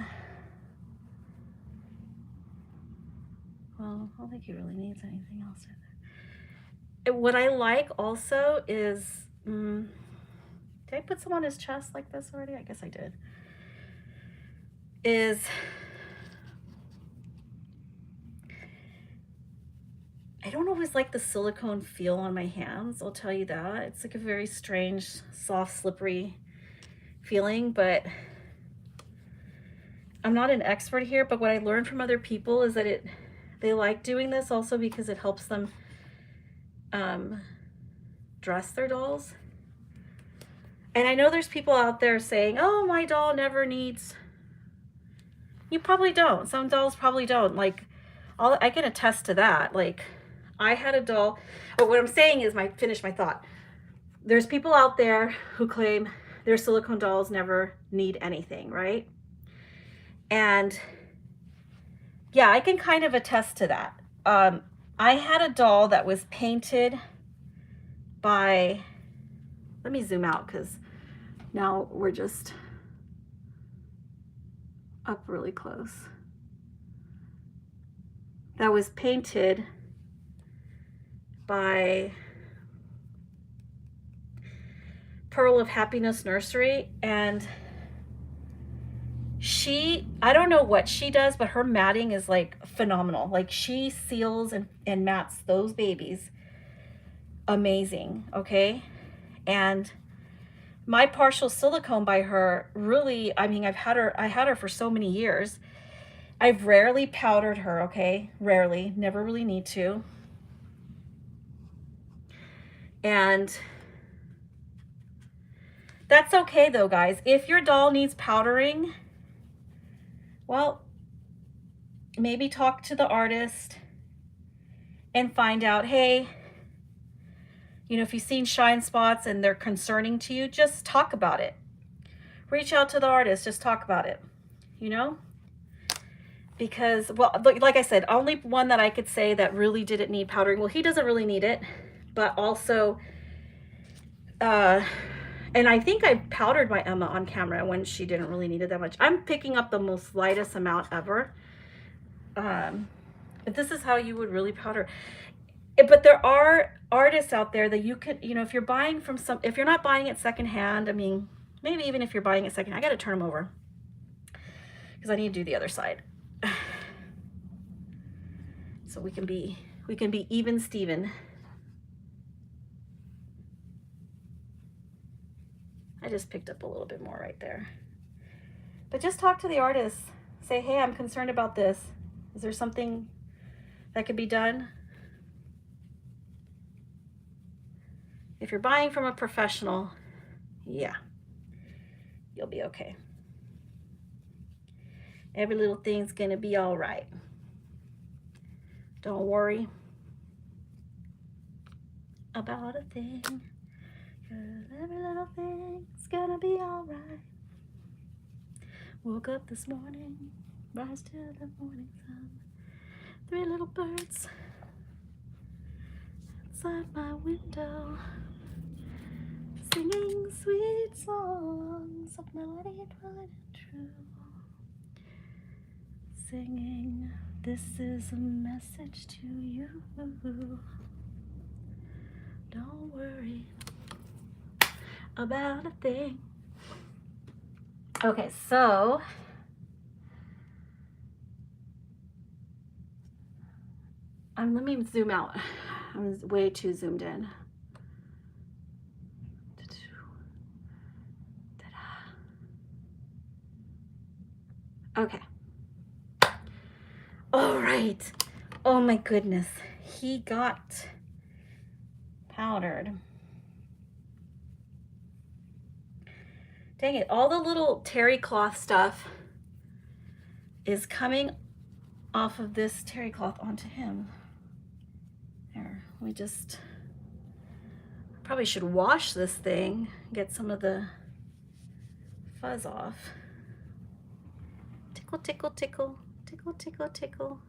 well, I don't think he really needs anything else in there. What I like also is, did I put some on his chest like this already? I guess I did. I don't always like the silicone feel on my hands, I'll tell you that. It's like a very strange, soft, slippery feeling, but I'm not an expert here, but what I learned from other people is that they like doing this also because it helps them dress their dolls. And I know there's people out there saying, oh, my doll never needs. You probably don't. Some dolls probably don't. Like, I can attest to that. Like, I had a doll, but what I'm saying is, finish my thought. There's people out there who claim their silicone dolls never need anything, right? And yeah, I can kind of attest to that. I had a doll that was painted by, let me zoom out because now we're just up really close. That was painted by Pearl of Happiness Nursery, and I don't know what she does, but her matting is like phenomenal. Like, she seals and mats those babies amazing, okay? And my partial silicone by her, really, I mean, I had her for so many years. I've rarely powdered her, okay? Rarely, never really need to. And that's okay though, guys. If your doll needs powdering, well, maybe talk to the artist and find out, hey, you know, if you've seen shine spots and they're concerning to you, just talk about it. Reach out to the artist, just talk about it, you know? because, well, like I said, only one that I could say that really didn't need powdering. Well, he doesn't really need it, but also, and I think I powdered my Emma on camera when she didn't really need it that much. I'm picking up the most lightest amount ever. But this is how you would really powder. But there are artists out there that you could, you know, if you're buying from if you're not buying it secondhand, I mean, maybe even if you're buying it second, I got to turn them over because I need to do the other side. So we can be even Steven. I just picked up a little bit more right there. But just talk to the artist. Say, hey, I'm concerned about this. Is there something that could be done? If you're buying from a professional, yeah, you'll be okay. Every little thing's gonna be all right. Don't worry about a thing, 'cause every little thing's gonna be all right. Woke up this morning, rise to the morning sun. 3 little birds outside my window, singing sweet songs of melody and true. Singing, this is a message to you. Don't worry about a thing. Okay, so let me zoom out. I'm way too zoomed in. Okay. All right. Oh my goodness. He got powdered. Dang it. All the little terry cloth stuff is coming off of this terry cloth onto him. There. We just probably should wash this thing, get some of the fuzz off. Tickle, tickle, tickle, tickle, tickle, tickle.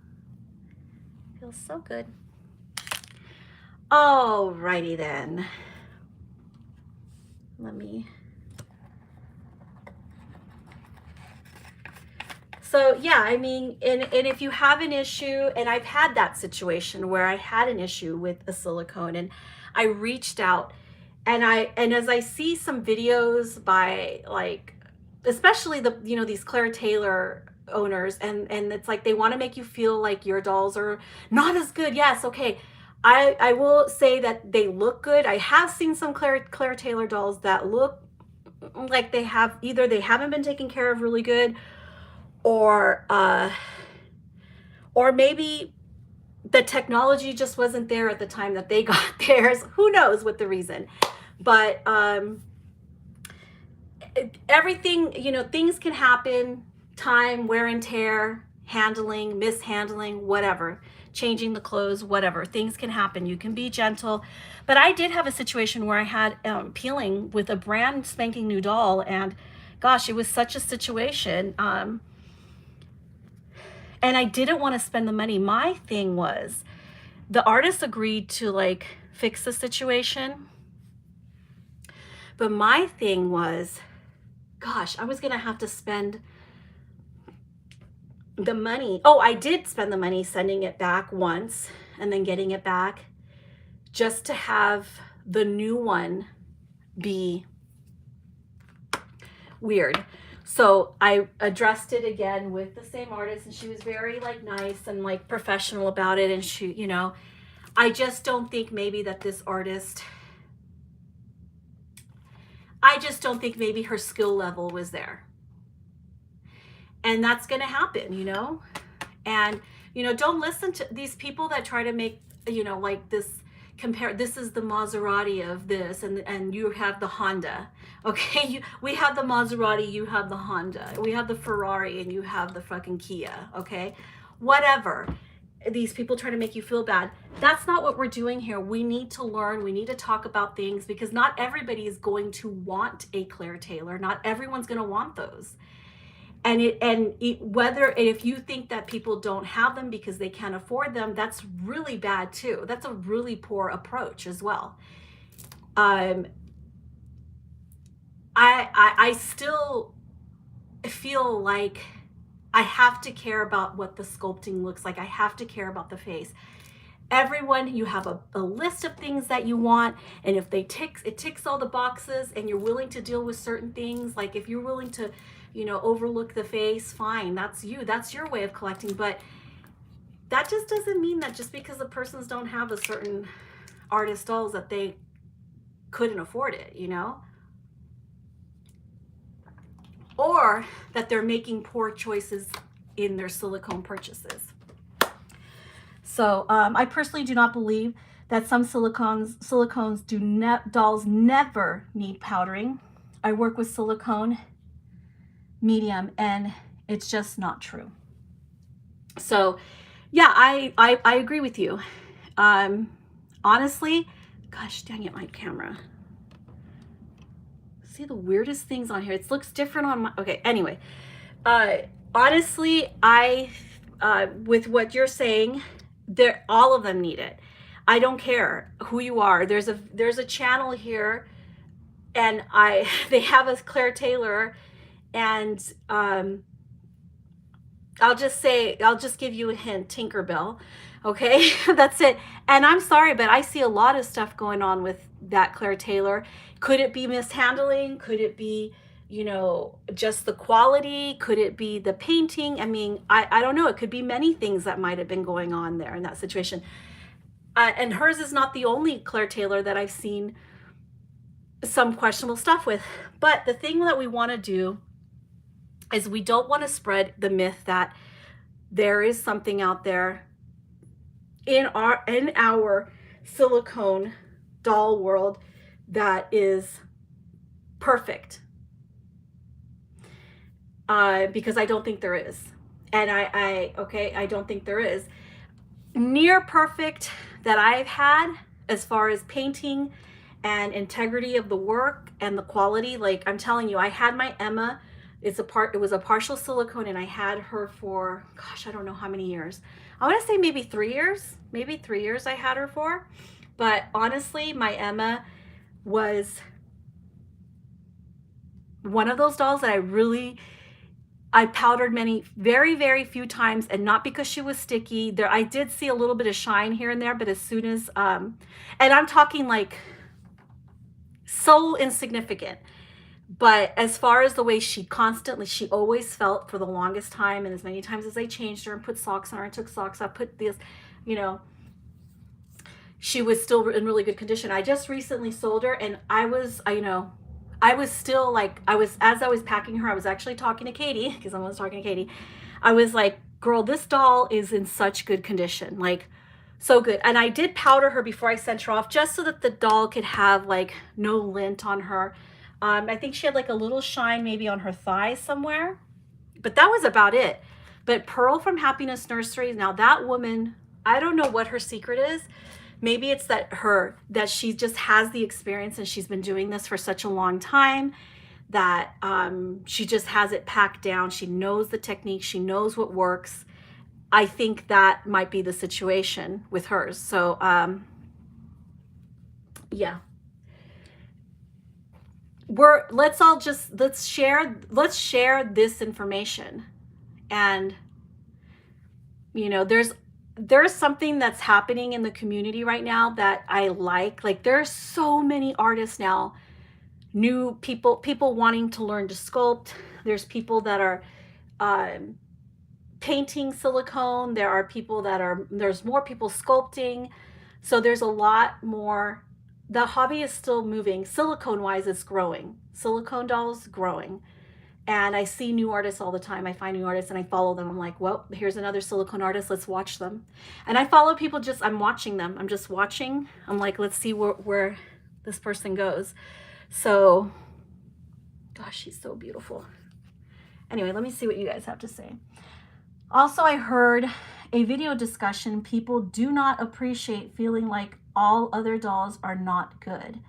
Feels so good. Alrighty then. Let me. So yeah, I mean, and if you have an issue, and I've had that situation where I had an issue with a silicone, and I reached out, and as I see some videos by, like, especially the, you know, these Claire Taylor owners, and it's like they want to make you feel like your dolls are not as good. Yes, okay. I will say that they look good. I have seen some Claire Taylor dolls that look like they haven't been taken care of really good, or maybe the technology just wasn't there at the time that they got theirs. Who knows what the reason? But everything, you know, things can happen. Time, wear and tear, handling, mishandling, whatever, changing the clothes, whatever. Things can happen. You can be gentle. But I did have a situation where I had peeling with a brand spanking new doll, and gosh, it was such a situation. And I didn't want to spend the money. My thing was, the artist agreed to, like, fix the situation. But my thing was, gosh, I was going to have to spend the money. Oh, I did spend the money sending it back once and then getting it back just to have the new one be weird. So I addressed it again with the same artist, and she was very, like, nice and, like, professional about it. And she, you know, I just don't think maybe that this artist, I just don't think maybe her skill level was there. And that's going to happen, you know? And, you know, don't listen to these people that try to make, you know, like this, this is the Maserati of this, and you have the Honda. Okay, we have the Maserati, you have the Honda. We have the Ferrari, and you have the fucking Kia. Okay, whatever. These people try to make you feel bad. That's not what we're doing here. We need to learn. We need to talk about things, because not everybody is going to want a Claire Taylor. Not everyone's going to want those. Whether if you think that people don't have them because they can't afford them, that's really bad too. That's a really poor approach as well. I still feel like I have to care about what the sculpting looks like. I have to care about the face. Everyone, you have a list of things that you want, and if it ticks all the boxes, and you're willing to deal with certain things, like if you're willing to, overlook the face, fine, that's your way of collecting. But that just doesn't mean that just because the persons don't have a certain artist dolls that they couldn't afford it, or that they're making poor choices in their silicone purchases. So I personally do not believe that some silicones dolls never need powdering. I work with silicone medium, and it's just not true. So yeah, I agree with you. Honestly, gosh dang it, my camera. See the weirdest things on here. It looks different on my, okay, anyway. Honestly, with what you're saying, all of them need it. I don't care who you are. There's a channel here, and they have a Claire Taylor, and I'll just give you a hint, Tinkerbell. Okay, that's it. And I'm sorry, but I see a lot of stuff going on with that Claire Taylor. Could it be mishandling? Could it be, just the quality? Could it be the painting? I mean, I don't know. It could be many things that might have been going on there in that situation. And hers is not the only Claire Taylor that I've seen some questionable stuff with. But the thing that we want to do is we don't want to spread the myth that there is something out there in our silicone doll world that is perfect, because I don't think there is. And I don't think there is. Near perfect that I've had as far as painting and integrity of the work and the quality, like I'm telling you, I had my Emma. It was a partial silicone, and I had her for, gosh, I don't know how many years. I want to say maybe 3 years. Maybe 3 years I had her for. But honestly, my Emma was one of those dolls that I powdered very, very few times, and not because she was sticky. I did see a little bit of shine here and there, but as soon as, and I'm talking like so insignificant. But as far as the way she always felt for the longest time, and as many times as I changed her and put socks on her and took socks off, put this, she was still in really good condition. I just recently sold her, and I was still like, as I was packing her, I was actually talking to Katie, because I was talking to Katie. I was like, girl, this doll is in such good condition, like so good. And I did powder her before I sent her off, just so that the doll could have like no lint on her. I think she had like a little shine maybe on her thigh somewhere, but that was about it. But Pearl from Happiness Nursery, now that woman, I don't know what her secret is. Maybe it's that she just has the experience, and she's been doing this for such a long time that she just has it packed down. She knows the technique. She knows what works. I think that might be the situation with hers. So yeah. Let's share this information. And there's something that's happening in the community right now that I like there's so many artists now, new people wanting to learn to sculpt. There's people that are painting silicone. There's more people sculpting. So there's a lot more. The hobby is still moving. Silicone wise, it's growing. Silicone dolls growing. And I see new artists all the time. I find new artists and I follow them. I'm like, well, here's another silicone artist. Let's watch them. And I follow people, I'm watching them. I'm just watching. I'm like, let's see where this person goes. So, gosh, she's so beautiful. Anyway, let me see what you guys have to say. Also, I heard a video discussion. People do not appreciate feeling like all other dolls are not good.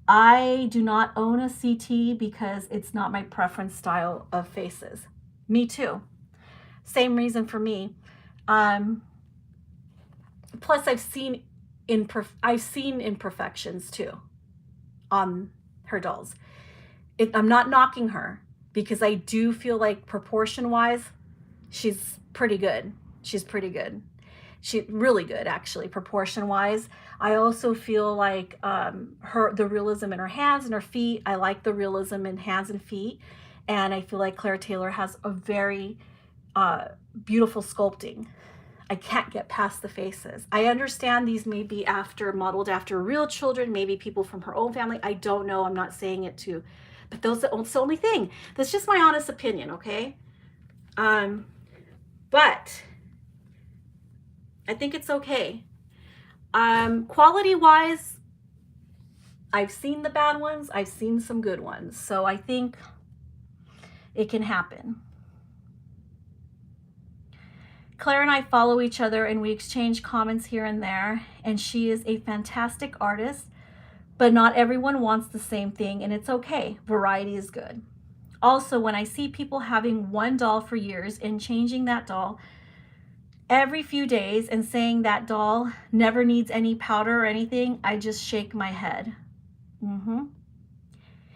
I do not own a CT because it's not my preference style of faces. Me too. Same reason for me. Plus I've seen imperfections too on her dolls. I'm not knocking her, because I do feel like proportion wise, she's pretty good. She's pretty good. She's really good, actually, proportion wise. I also feel like the realism in her hands and her feet. I like the realism in hands and feet. And I feel like Claire Taylor has a very beautiful sculpting. I can't get past the faces. I understand these may be modeled after real children, maybe people from her own family. I don't know. I'm not saying it to, but that's the only thing. That's just my honest opinion, okay? But I think it's okay. Quality wise, I've seen the bad ones. I've seen some good ones. So I think it can happen. Claire and I follow each other and we exchange comments here and there, and she is a fantastic artist, but not everyone wants the same thing, and it's okay. Variety is good. Also, when I see people having one doll for years and changing that doll every few days and saying that doll never needs any powder or anything, I just shake my head.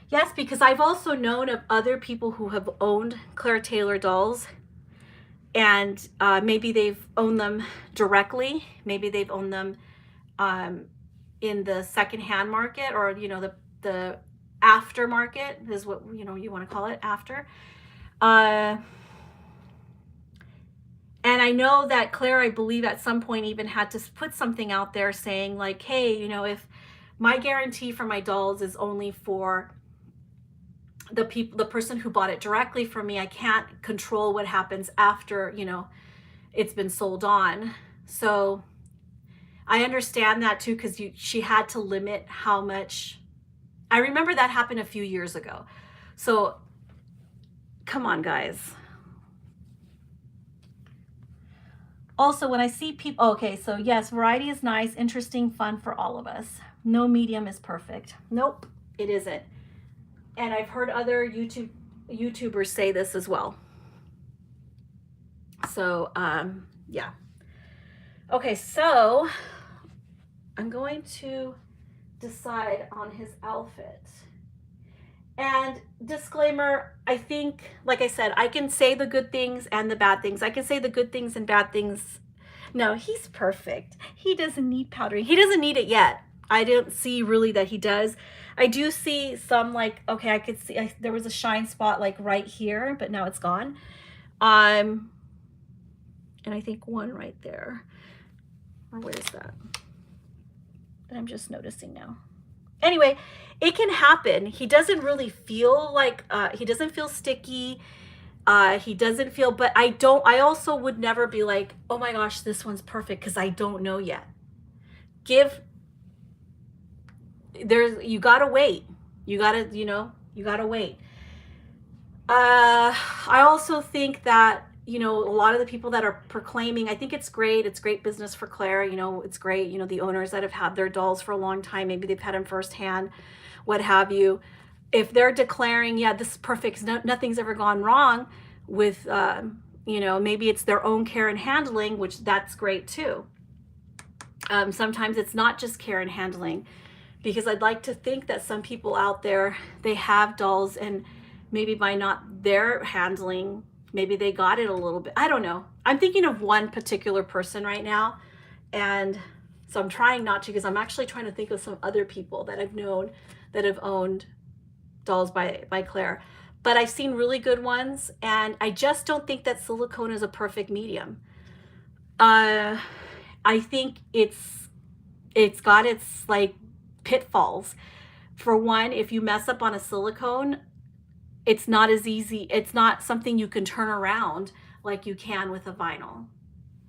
Yes, because I've also known of other people who have owned Claire Taylor dolls, and maybe they've owned them directly, maybe they've owned them in the secondhand market, or you know, the after market is what you want to call it, after. And I know that Claire, I believe at some point even had to put something out there saying like, hey, if my guarantee for my dolls is only for the person who bought it directly from me, I can't control what happens after, it's been sold on. So I understand that too, because she had to limit how much. I remember that happened a few years ago. So come on, guys. Also, when I see people, okay, so yes, variety is nice, interesting, fun for all of us. No medium is perfect. Nope, it isn't. And I've heard other YouTubers say this as well. So, yeah. Okay, so I'm going to decide on his outfit. And disclaimer, I think, like I said, I can say the good things and the bad things. I can say the good things and bad things. No, he's perfect. He doesn't need powdering. He doesn't need it yet. I don't see really that he does. I do see some, like, okay, I could see there was a shine spot like right here, but now it's gone. And I think one right there. Or where is that? That I'm just noticing now. Anyway, it can happen. He doesn't really feel like, he doesn't feel sticky. He doesn't feel, but I also would never be like, oh my gosh, this one's perfect, because I don't know yet. You gotta wait. You gotta wait. I also think that, a lot of the people that are proclaiming, I think it's great. It's great business for Claire. It's great. The owners that have had their dolls for a long time, maybe they've had them firsthand, what have you. If they're declaring, yeah, this is perfect, nothing's ever gone wrong with, maybe it's their own care and handling, which that's great too. Sometimes it's not just care and handling, because I'd like to think that some people out there, they have dolls and maybe by not their handling, maybe they got it a little bit. I don't know. I'm thinking of one particular person right now. And so I'm trying not to, because I'm actually trying to think of some other people that I've known that have owned dolls by Claire. But I've seen really good ones. And I just don't think that silicone is a perfect medium. I think it's got its like pitfalls. For one, if you mess up on a silicone, it's not as easy. It's not something you can turn around like you can with a vinyl.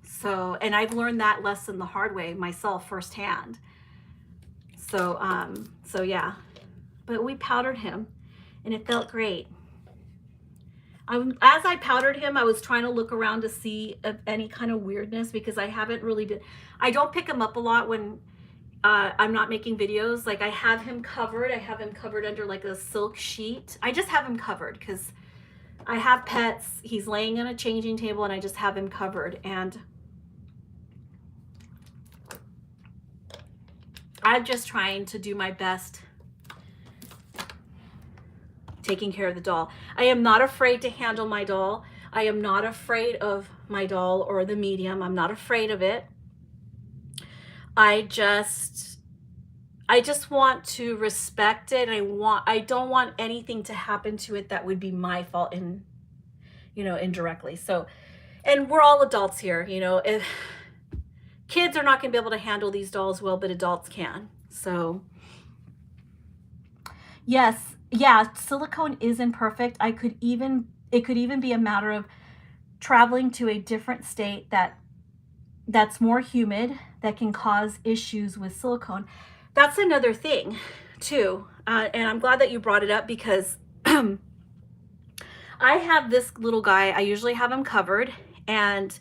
So, and I've learned that lesson the hard way myself firsthand. So, so yeah, but we powdered him and it felt great. As I powdered him, I was trying to look around to see if any kind of weirdness, because I haven't really I don't pick him up a lot when I'm not making videos. Like I have him covered under like a silk sheet. I just have him covered because I have pets. He's laying on a changing table and I just have him covered. And I'm just trying to do my best taking care of the doll. I am not afraid to handle my doll. I am not afraid of my doll or the medium. I'm not afraid of it. I just want to respect it. I don't want anything to happen to it that would be my fault indirectly. So, and we're all adults here, if kids are not going to be able to handle these dolls well, but adults can. So yes, yeah, silicone isn't perfect. It could even be a matter of traveling to a different state that's more humid, that can cause issues with silicone. That's another thing too. And I'm glad that you brought it up, because I have this little guy. I usually have him covered. And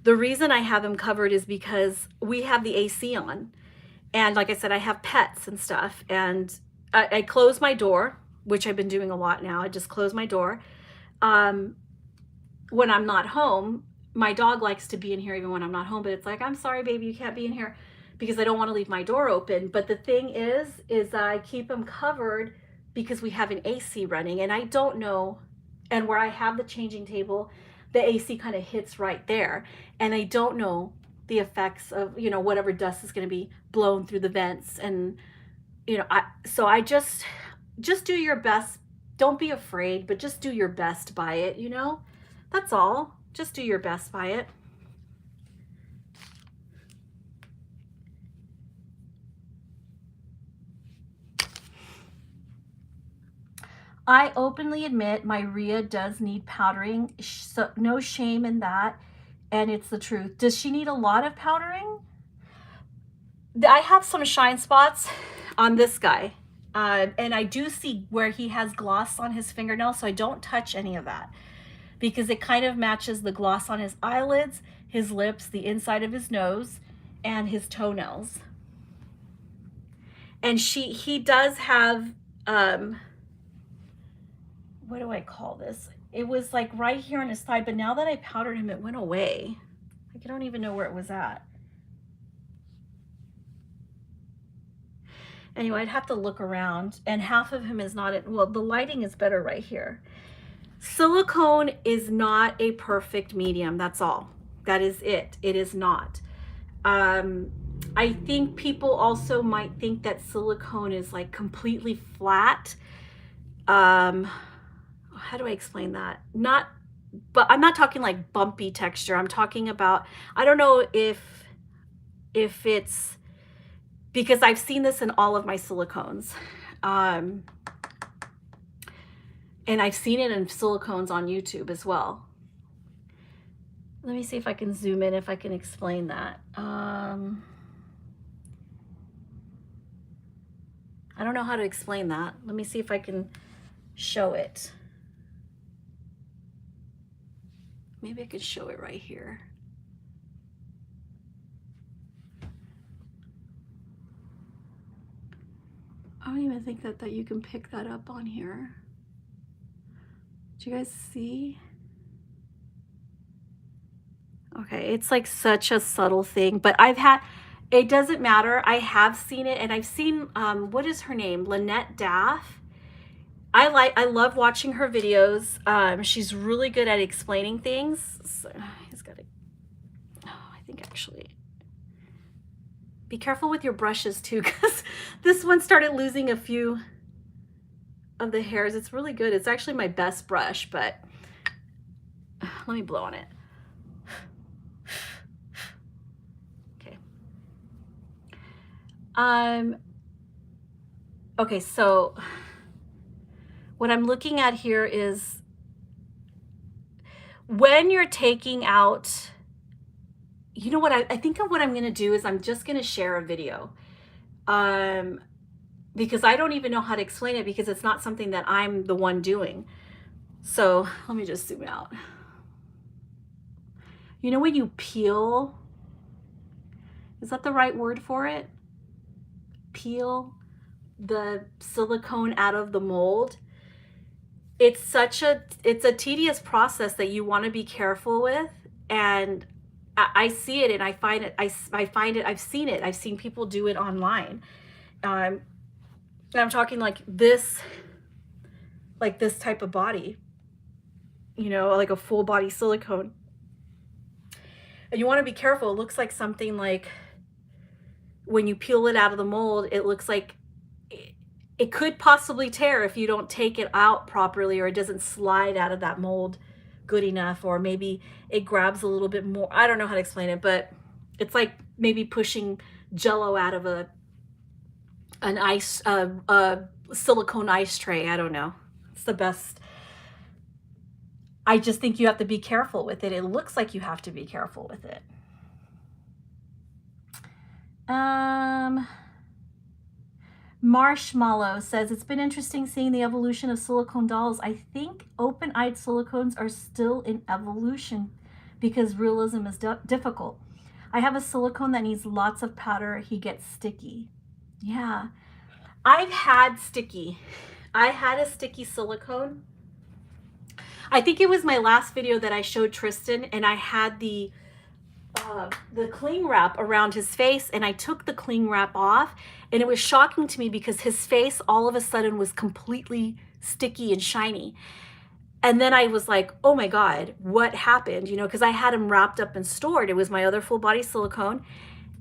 the reason I have him covered is because we have the AC on. And like I said, I have pets and stuff. And I close my door, which I've been doing a lot now. I just close my door. When I'm not home, my dog likes to be in here even when I'm not home, but it's like, I'm sorry, baby, you can't be in here, because I don't want to leave my door open. But the thing is I keep him covered because we have an AC running, and I don't know, and where I have the changing table, the AC kind of hits right there, and I don't know the effects of, whatever dust is going to be blown through the vents. And, so I just do your best. Don't be afraid, but just do your best by it, That's all. Just do your best by it. I openly admit my Rhea does need powdering, so no shame in that, and it's the truth. Does she need a lot of powdering? I have some shine spots on this guy, and I do see where he has gloss on his fingernails, so I don't touch any of that, because it kind of matches the gloss on his eyelids, his lips, the inside of his nose, and his toenails. And he does have, what do I call this? It was like right here on his thigh, but now that I powdered him, it went away. I don't even know where it was at. Anyway, I'd have to look around, and half of him is not, well, the lighting is better right here. Silicone is not a perfect medium. That's all. That is it. It is not. I think people also might think that silicone is like completely flat. How do I explain that? But I'm not talking like bumpy texture. I'm talking about, I don't know if it's, because I've seen this in all of my silicones. And I've seen it in silicones on YouTube as well. Let me see if I can zoom in, if I can explain that. I don't know how to explain that. Let me see if I can show it. Maybe I could show it right here. I don't even think that you can pick that up on here. Do you guys see? Okay, it's like such a subtle thing, but it doesn't matter. I have seen it, and I've seen, what is her name? Lynette Daff. I love watching her videos. She's really good at explaining things. So he's got to, I think actually, be careful with your brushes too, because this one started losing a few of the hairs. It's really good. It's actually my best brush, but let me blow on it. Okay. Okay, so what I'm looking at here is when you're taking out, you know what, I think what I'm going to do is I'm just going to share a video, because I don't even know how to explain it, because it's not something that I'm the one doing. So let me just zoom out. You know when you peel, is that the right word for it? Peel the silicone out of the mold. it's a tedious process that you want to be careful with. And I see it, and I find it, I've seen it. I've seen people do it online. And I'm talking like this type of body, you know, like a full body silicone. And you want to be careful. It looks like something like when you peel it out of the mold, it looks like it could possibly tear if you don't take it out properly, or it doesn't slide out of that mold good enough, or maybe it grabs a little bit more. I don't know how to explain it, but it's like maybe pushing Jello out of a silicone ice tray. I don't know. It's the best. I just think you have to be careful with it. It looks like you have to be careful with it. Marshmallow says, it's been interesting seeing the evolution of silicone dolls. I think open-eyed silicones are still in evolution because realism is difficult. I have a silicone that needs lots of powder. He gets sticky. Yeah, I've had sticky. I had a sticky silicone. I think it was my last video that I showed Tristan, and I had the cling wrap around his face, and I took the cling wrap off, and it was shocking to me because his face all of a sudden was completely sticky and shiny. And then I was like, oh my God, what happened? You know, because I had him wrapped up and stored. It was my other full body silicone.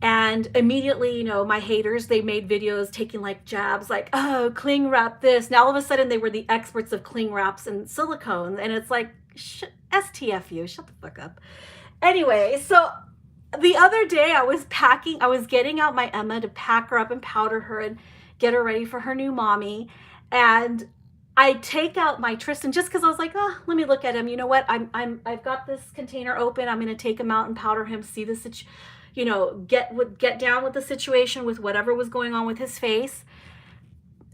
And immediately, you know, my haters, they made videos taking like jabs, like, oh, cling wrap this. Now all of a sudden they were the experts of cling wraps and silicone. And it's like, STFU, shut the fuck up. Anyway, so the other day I was getting out my Emma to pack her up and powder her and get her ready for her new mommy. And I take out my Tristan just because I was like, oh, let me look at him. You know what? I've got this container open. I'm going to take him out and powder him, see the situation, you know, get down with the situation with whatever was going on with his face.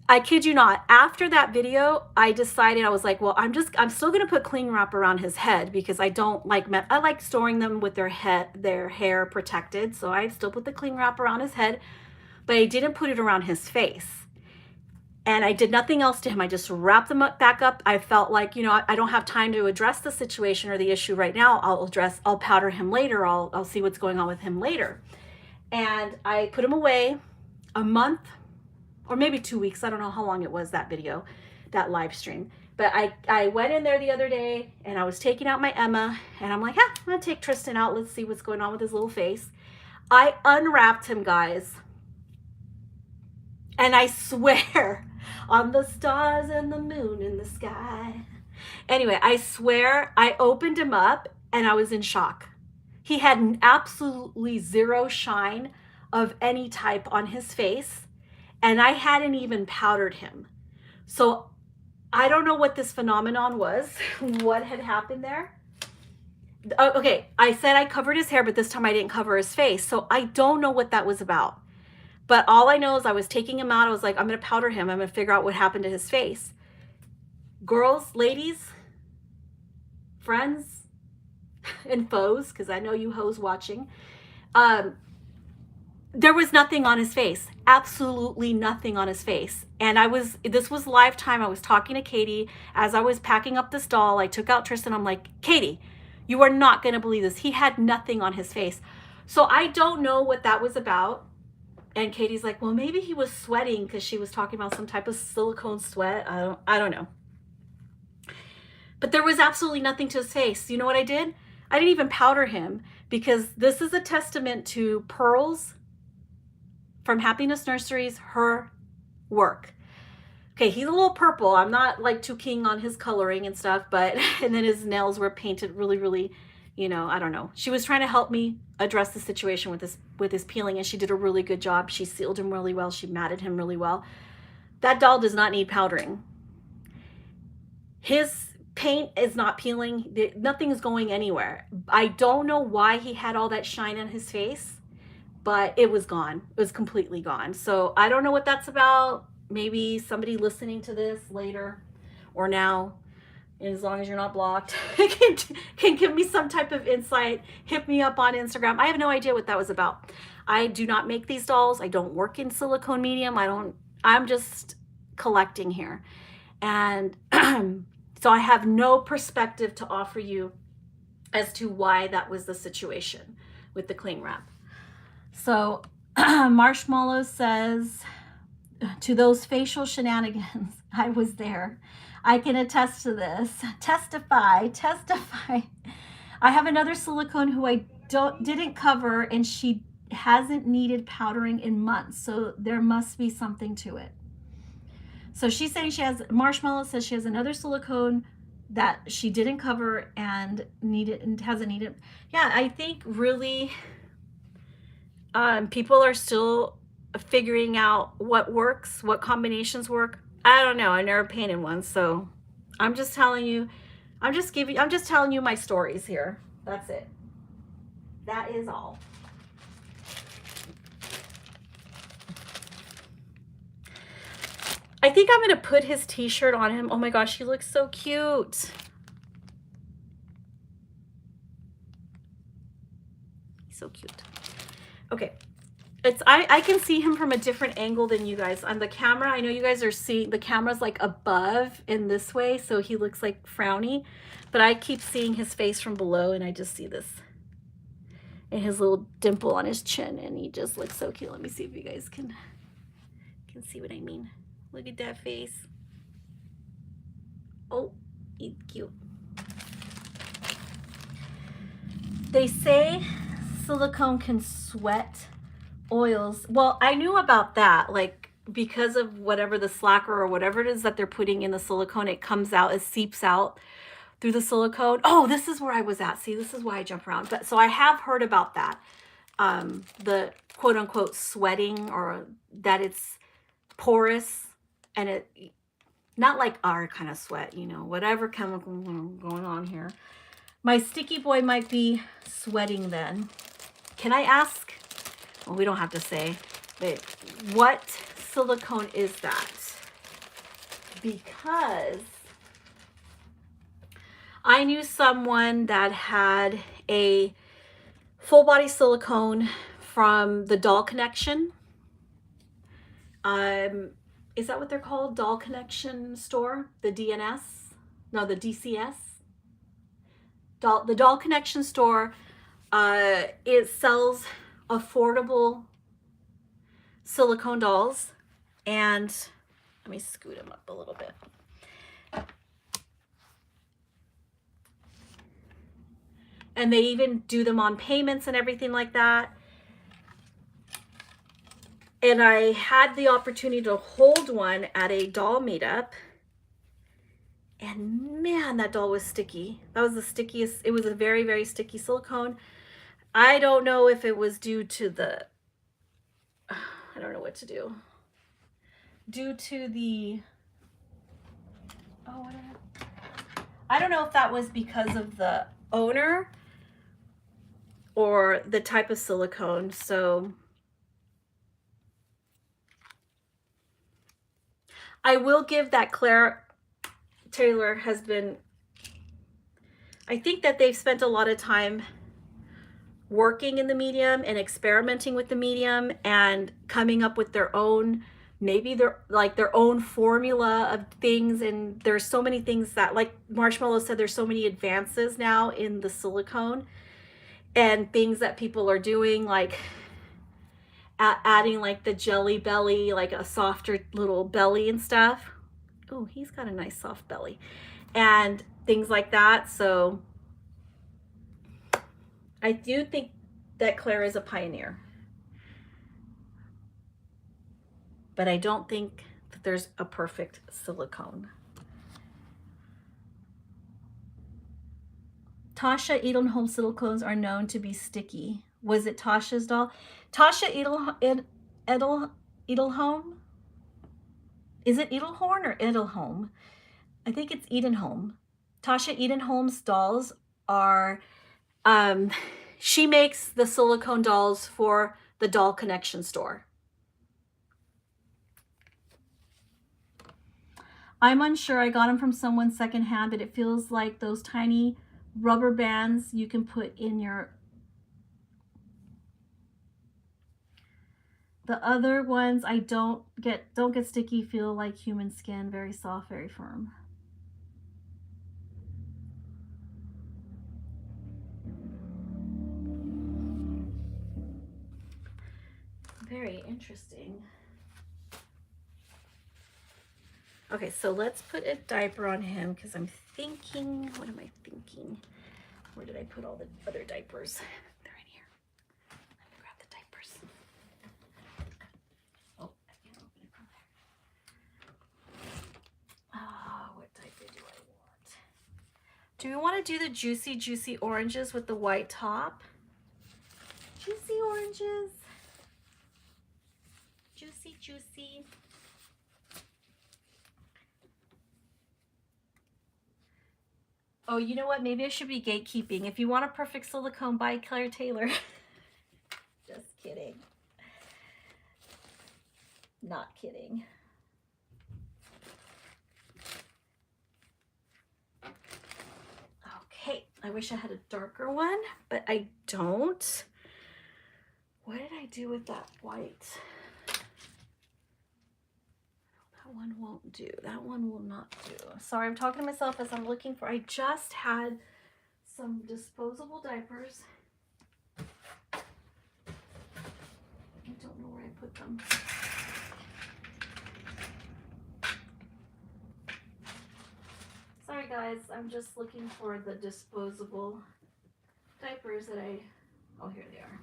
I kid you not, after that video, I decided, I was like, well, I'm still going to put cling wrap around his head because I don't like, I like storing them with their hair protected. So I still put the cling wrap around his head, but I didn't put it around his face. And I did nothing else to him. I just wrapped them back up. I felt like, you know, I don't have time to address the situation or the issue right now. I'll powder him later. I'll see what's going on with him later. And I put him away a month, or maybe 2 weeks. I don't know how long it was, that video, that live stream. But I went in there the other day and I was taking out my Emma and I'm like, I'm gonna take Tristan out. Let's see what's going on with his little face. I unwrapped him, guys. And I swear on the stars and the moon in the sky. Anyway, I swear I opened him up and I was in shock. He had absolutely zero shine of any type on his face. And I hadn't even powdered him. So I don't know what this phenomenon was, what had happened there. Okay, I said I covered his hair, but this time I didn't cover his face. So I don't know what that was about. But all I know is I was taking him out. I was like, I'm going to powder him. I'm going to figure out what happened to his face. Girls, ladies, friends, and foes, because I know you hoes watching. There was nothing on his face, absolutely nothing on his face. And this was live time. I was talking to Katie as I was packing up this doll. I took out Tristan. I'm like, Katie, you are not going to believe this. He had nothing on his face. So I don't know what that was about. And Katie's like, well, maybe he was sweating because she was talking about some type of silicone sweat. I don't know. But there was absolutely nothing to his face. You know what I did? I didn't even powder him because this is a testament to Pearl's from Happiness Nurseries, her work. Okay, he's a little purple. I'm not like too keen on his coloring and stuff, but, and then his nails were painted really, really, you know, I don't know. She was trying to help me address the situation with his peeling, and she did a really good job. She sealed him really well. She matted him really well. That doll does not need powdering. His paint is not peeling. Nothing is going anywhere. I don't know why he had all that shine on his face, but it was gone. It was completely gone. So I don't know what that's about. Maybe somebody listening to this later or now, and as long as you're not blocked, can give me some type of insight. Hit me up on Instagram. I have no idea what that was about. I do not make these dolls. I don't work in silicone medium. I'm just collecting here. And So I have no perspective to offer you as to why that was the situation with the cling wrap. So Marshmallow says, to those facial shenanigans, I was there. I can attest to this. Testify, testify. I have another silicone who I didn't cover, and she hasn't needed powdering in months. So there must be something to it. So she's saying she has, Marshmallow says she has another silicone that she didn't cover and hasn't needed. Yeah, I think really people are still figuring out what works, what combinations work. I don't know. I never painted one, so I'm just telling you. I'm just telling you my stories here. That's it. That is all. I think I'm going to put his t-shirt on him. Oh my gosh, he looks so cute. He's so cute. Okay. I can see him from a different angle than you guys. On the camera, I know you guys are seeing, the camera's like above in this way, so he looks like frowny. But I keep seeing his face from below, and I just see this. And his little dimple on his chin, and he just looks so cute. Let me see if you guys can see what I mean. Look at that face. Oh, he's cute. They say silicone can sweat oils. Well, I knew about that, like because of whatever the slacker or whatever it is that they're putting in the silicone, it comes out, it seeps out through the silicone. Oh, this is where I was at. See, this is why I jump around. But so I have heard about that. The quote unquote sweating, or that it's porous, and it not like our kind of sweat, you know, whatever chemical going on here. My sticky boy might be sweating then. Can I ask? Well, we don't have to say, but what silicone is that? Because I knew someone that had a full body silicone from the Doll Connection. Is that what they're called? Doll Connection store? The DNS? No, the DCS? The Doll Connection store. It sells affordable silicone dolls. And let me scoot them up a little bit. And they even do them on payments and everything like that. And I had the opportunity to hold one at a doll meetup. And man, that doll was sticky. That was the stickiest. It was a very, very sticky silicone. I don't know if it was due to the, I don't know what to do. Due to the, oh, whatever. I don't know if that was because of the owner or the type of silicone. So I will give that Claire Taylor has been, I think that they've spent a lot of time working in the medium and experimenting with the medium and coming up with their own, maybe their own formula of things. And there's so many things that, like Marshmallow said, there's so many advances now in the silicone and things that people are doing, like adding like the jelly belly, like a softer little belly and stuff. Oh, he's got a nice soft belly and things like that. So I do think that Claire is a pioneer, but I don't think that there's a perfect silicone. Tasha Edelholm silicones are known to be sticky. Was it Tasha's doll? Tasha Edelholm? Is it Edelhorn or Edelholm? I think it's Edenholm. Tasha Edenholm's dolls are, she makes the silicone dolls for the Doll Connection store. I'm unsure. I got them from someone secondhand, but it feels like those tiny rubber bands you can put in your... The other ones I don't get sticky, feel like human skin, very soft, very firm. interesting. Okay, so let's put a diaper on him because I'm thinking, what am I thinking? Where did I put all the other diapers? They're in here. Let me grab the diapers. Oh, I can't open it from there. Ah, what diaper do I want? Do we want to do the juicy oranges with the white top? Juicy oranges. Juicy. Oh, you know what? Maybe I should be gatekeeping. If you want a perfect silicone, buy Claire Taylor. Just kidding. Not kidding. Okay, I wish I had a darker one, but I don't. What did I do with that white? That one won't do. That one will not do. Sorry, I'm talking to myself as I'm looking for. I just had some disposable diapers. I don't know where I put them. Sorry guys, I'm just looking for the disposable diapers that oh, here they are.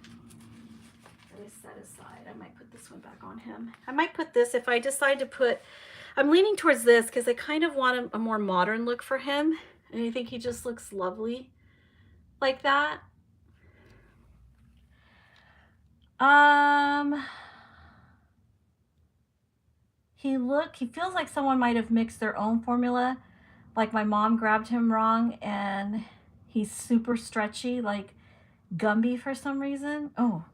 That I set aside. I might put this one back on him. I might put this if I decide to put, I'm leaning towards this because I kind of want a more modern look for him. And I think he just looks lovely like that. He feels like someone might have mixed their own formula. Like my mom grabbed him wrong and he's super stretchy, like Gumby for some reason. Oh.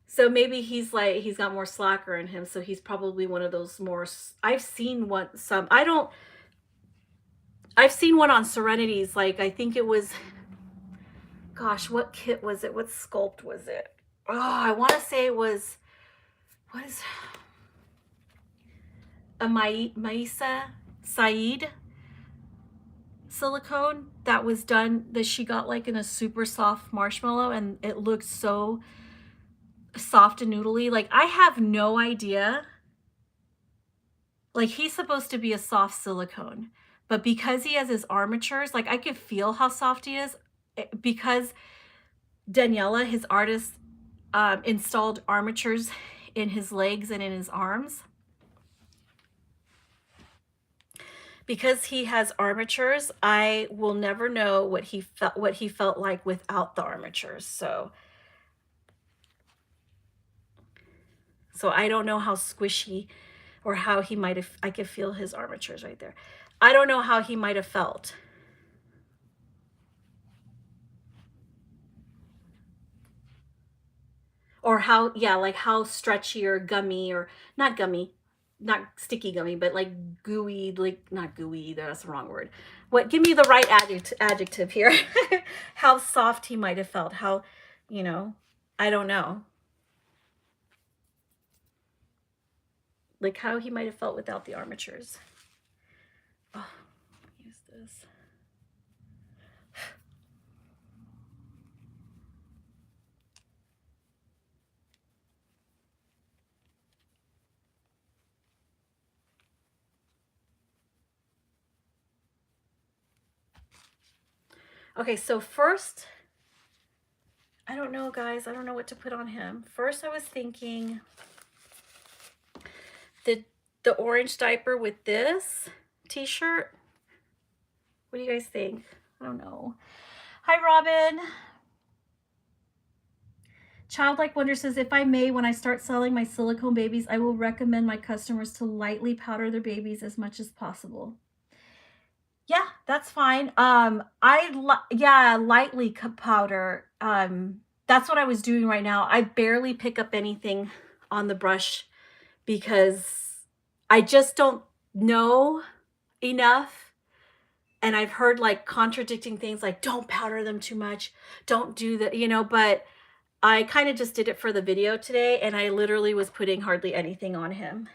So maybe he's got more slacker in him. So he's probably one of those more, I've seen one on Serenity's. Like, I think it was, gosh, what kit was it? What sculpt was it? Oh, I want to say it was, what is a Maisa Saeed silicone that was done, that she got like in a super soft marshmallow, and it looked so soft and noodly. Like, I have no idea. Like, he's supposed to be a soft silicone, but because he has his armatures, like I could feel how soft he is because Daniela, his artist, installed armatures in his legs and in his arms. Because he has armatures, I will never know what he felt like without the armatures. So I don't know how squishy or how he might have, I could feel his armatures right there. I don't know how he might have felt. Or how, yeah, like how stretchy or gummy, or not gummy, not sticky gummy, but like gooey, like not gooey either, that's the wrong word. What, give me the right adjective here. How soft he might have felt, how, you know, I don't know. Like how he might have felt without the armatures. Oh, use this. Okay, so first, I don't know, guys. I don't know what to put on him. First, I was thinking the orange diaper with this t-shirt. What do you guys think? I don't know. Hi, Robin. Childlike Wonder says, if I may, when I start selling my silicone babies, I will recommend my customers to lightly powder their babies as much as possible. Yeah, that's fine. Yeah, lightly powder. That's what I was doing right now. I barely pick up anything on the brush because I just don't know enough. And I've heard like contradicting things like, don't powder them too much. Don't do that, you know, but I kind of just did it for the video today, and I literally was putting hardly anything on him.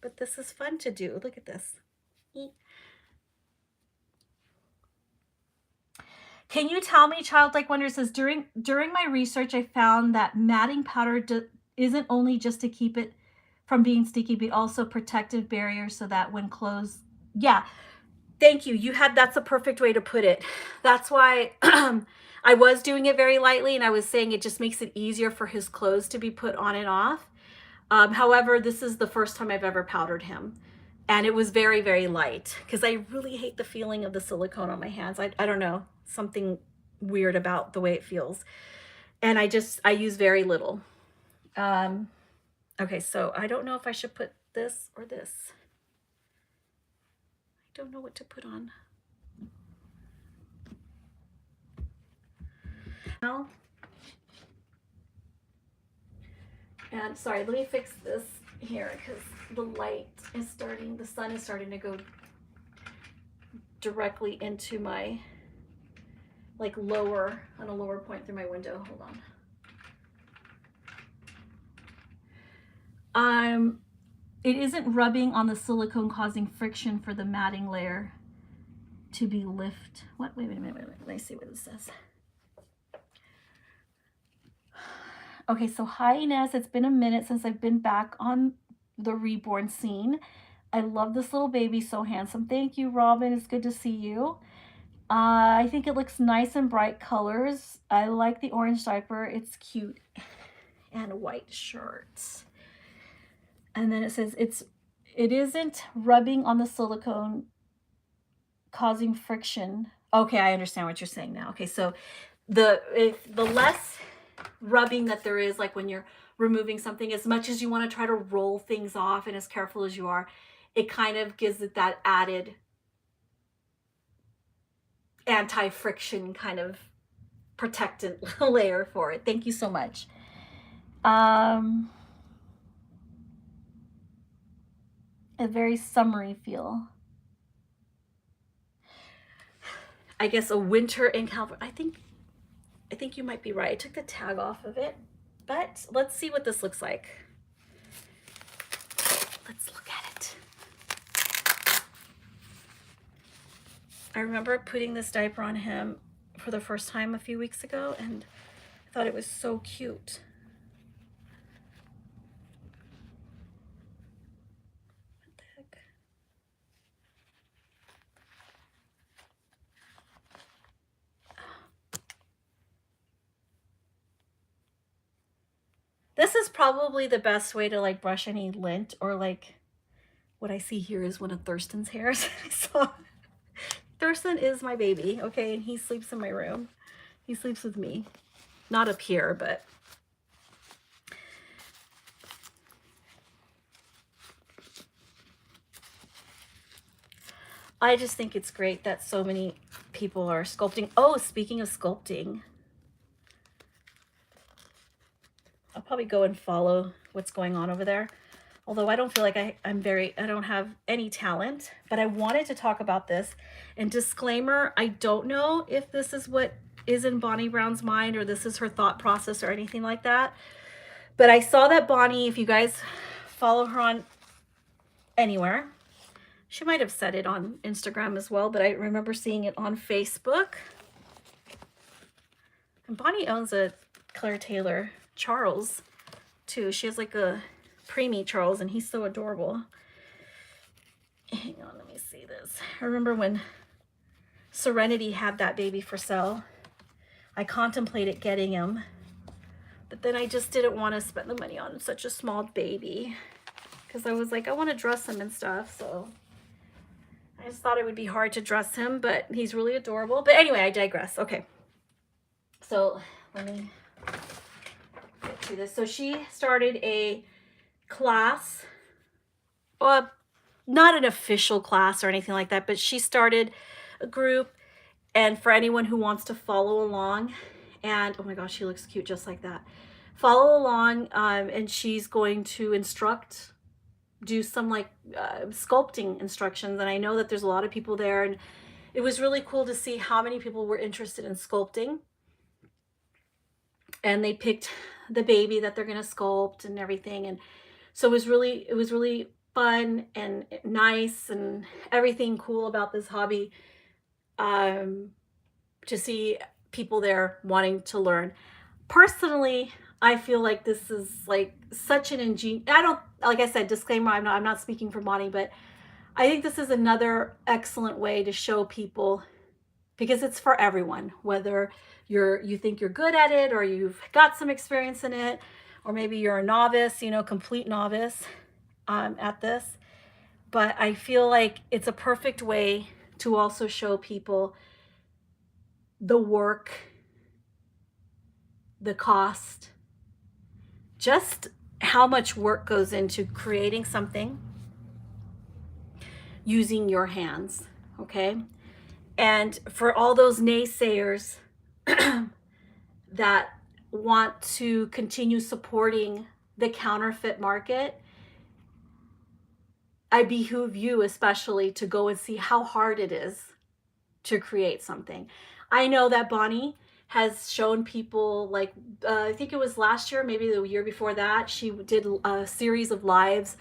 But this is fun to do. Look at this. Can you tell me, Childlike Wonder says, during my research, I found that matting powder isn't only just to keep it from being sticky, but also protective barrier so that when clothes, yeah, thank you. That's a perfect way to put it. That's why I was doing it very lightly, and I was saying it just makes it easier for his clothes to be put on and off. However, this is the first time I've ever powdered him. And it was very, very light because I really hate the feeling of the silicone on my hands. I don't know, something weird about the way it feels. And I use very little. Okay, so I don't know if I should put this or this. I don't know what to put on. Now, and sorry, let me fix this here because the light is starting, the sun is starting to go directly into my, like on a lower point through my window. Hold on. It isn't rubbing on the silicone causing friction for the matting layer to be lift. What? Wait a minute. Let me see what this says. Okay, so hi Inez, it's been a minute since I've been back on the Reborn scene. I love this little baby, so handsome. Thank you, Robin. It's good to see you. I think it looks nice in bright colors. I like the orange diaper. It's cute. And a white shirt. And then it says it isn't rubbing on the silicone causing friction. Okay, I understand what you're saying now. Okay, so the less rubbing that there is, like when you're removing something, as much as you want to try to roll things off and as careful as you are, it kind of gives it that added anti-friction kind of protectant layer for it. Thank you so much. A very summery feel. I guess a winter in California. I think you might be right. I took the tag off of it, but let's see what this looks like. Let's look at it. I remember putting this diaper on him for the first time a few weeks ago, and I thought it was so cute. What the heck? This is probably the best way to like brush any lint, or like what I see here is one of Thurston's hairs. So Thurston is my baby, okay, and he sleeps in my room. He sleeps with me. Not up here, but I just think it's great that so many people are sculpting. Oh, speaking of sculpting, I'll probably go and follow what's going on over there. Although I don't feel like I don't have any talent, but I wanted to talk about this. And disclaimer, I don't know if this is what is in Bonnie Brown's mind, or this is her thought process or anything like that. But I saw that Bonnie, if you guys follow her on anywhere, she might have said it on Instagram as well, but I remember seeing it on Facebook. And Bonnie owns a Claire Taylor Charles too. She has like a preemie Charles, and he's so adorable. Hang on, let me see this. I remember when Serenity had that baby for sale, I contemplated getting him, but then I just didn't want to spend the money on such a small baby, because I was like, I want to dress him and stuff. So I just thought it would be hard to dress him, but he's really adorable. But anyway, I digress. Okay, so let me get to this. So she started a class, not an official class or anything like that, but she started a group, and for anyone who wants to follow along, and oh my gosh, she looks cute just like that. Follow along, and she's going to do some like sculpting instructions, and I know that there's a lot of people there, and it was really cool to see how many people were interested in sculpting. And they picked the baby that they're going to sculpt and everything, and so it was really fun and nice and everything cool about this hobby. to see people there wanting to learn. Personally, I feel like this is like such an ingenious, I don't, like I said, disclaimer, I'm not speaking for Bonnie, but I think this is another excellent way to show people, because it's for everyone, whether you think you're good at it or you've got some experience in it, or maybe you're a novice, complete novice at this. But I feel like it's a perfect way to also show people the work, the cost, just how much work goes into creating something using your hands, okay? And for all those naysayers that want to continue supporting the counterfeit market, I behoove you especially to go and see how hard it is to create something. I know that Bonnie has shown people, like, I think it was last year, maybe the year before that, she did a series of lives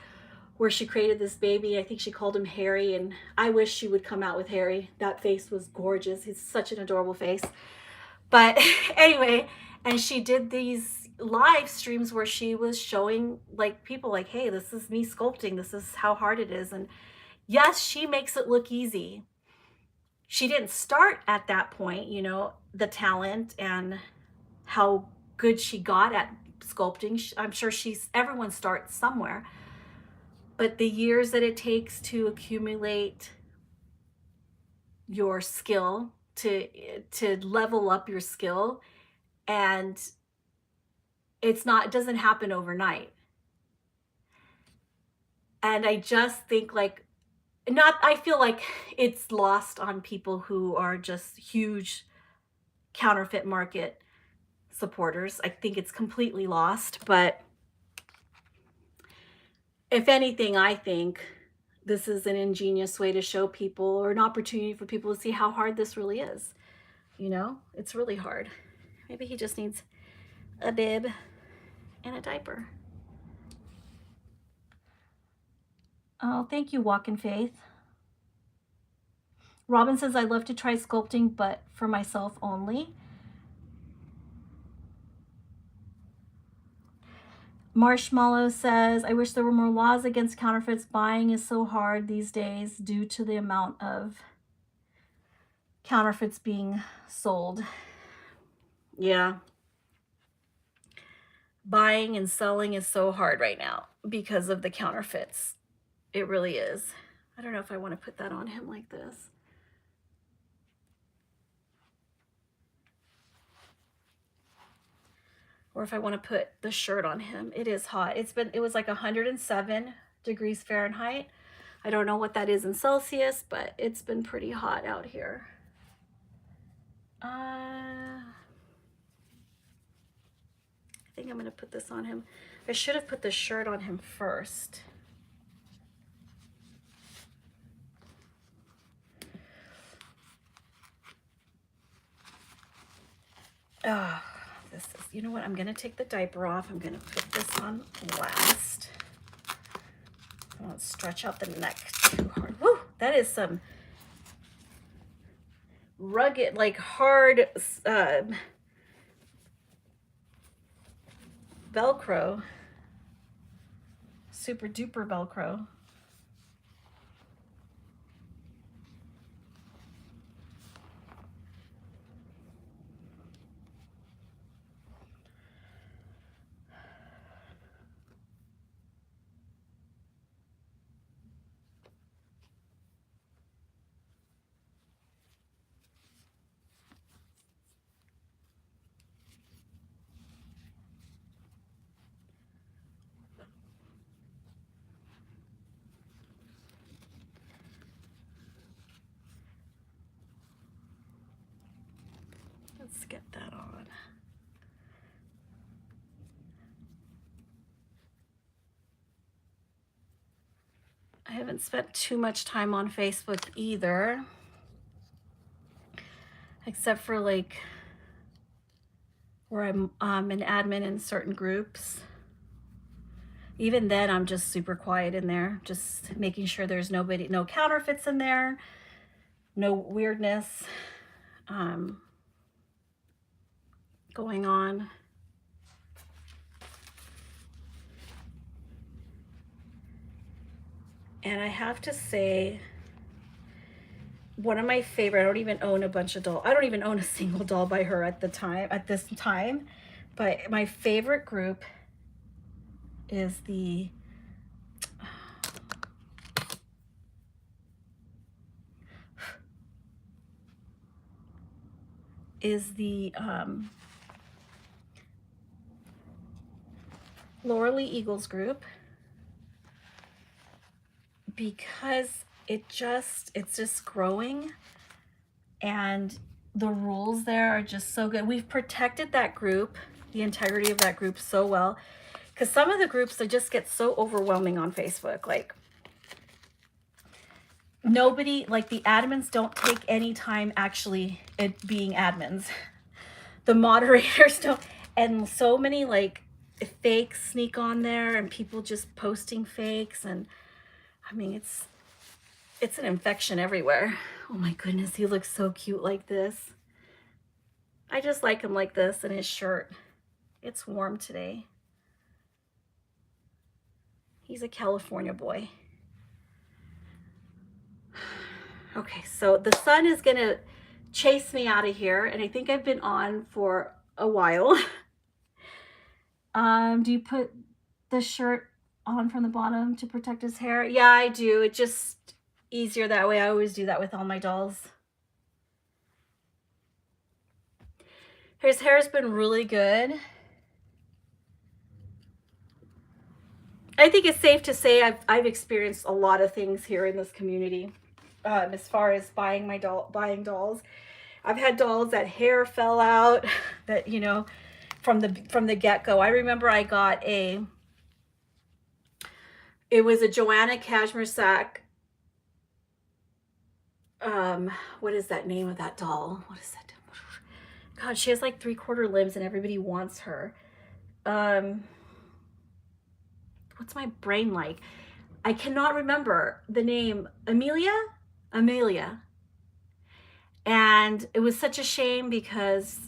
where she created this baby. I think she called him Harry, and I wish she would come out with Harry. That face was gorgeous. He's such an adorable face. But anyway, and she did these live streams where she was showing like people like, hey, this is me sculpting. This is how hard it is. And yes, she makes it look easy. She didn't start at that point, the talent and how good she got at sculpting. I'm sure everyone starts somewhere. But the years that it takes to accumulate your skill, to level up your skill, and it doesn't happen overnight. And I just think I feel like it's lost on people who are just huge counterfeit market supporters. I think it's completely lost, but if anything, I think this is an ingenious way to show people, or an opportunity for people to see how hard this really is. It's really hard. Maybe he just needs a bib and a diaper. Oh, thank you, Walk in Faith. Robin says, I'd love to try sculpting, but for myself only. Marshmallow says, I wish there were more laws against counterfeits. Buying is so hard these days due to the amount of counterfeits being sold. Yeah. Buying and selling is so hard right now because of the counterfeits. It really is. I don't know if I want to put that on him like this. Or if I want to put the shirt on him. It is hot. It was like 107 degrees Fahrenheit. I don't know what that is in Celsius, but it's been pretty hot out here. I think I'm going to put this on him. I should have put the shirt on him first. Oh, this is, you know what? I'm going to take the diaper off. I'm going to put this on last. I won't stretch out the neck too hard. Woo! That is some rugged, like hard Velcro. Super duper Velcro. Let's get that on. I haven't spent too much time on Facebook either, except for like where I'm an admin in certain groups. Even then, I'm just super quiet in there, just making sure there's no counterfeits in there, no weirdness. going on. And I have to say, one of my favorite, I don't even own a bunch of dolls. I don't even own a single doll by her at this time. But my favorite group is the Laura Eagles group, because it's just growing, and the rules there are just so good. We've protected that group, the integrity of that group, so well, because some of the groups, they just get so overwhelming on Facebook. Like, nobody, like the admins don't take any time actually at being admins. The moderators don't, and so many like fakes sneak on there, and people just posting fakes, and I mean, it's an infection everywhere. Oh my goodness, he looks so cute like this. I just like him like this in his shirt. It's warm today. He's a California boy. Okay, so the sun is gonna chase me out of here, and I think I've been on for a while. Do you put the shirt on from the bottom to protect his hair? Yeah, I do. It's just easier that way. I always do that with all my dolls. His hair's been really good. I think it's safe to say I've experienced a lot of things here in this community, as far as buying dolls. I've had dolls that hair fell out, that, you know, from the get-go. I remember I got it was a Joanna Cashmere Sack. What is that name of that doll? What is that? God, she has like 3/4 limbs and everybody wants her. What's my brain like? I cannot remember the name. Amelia. And it was such a shame because,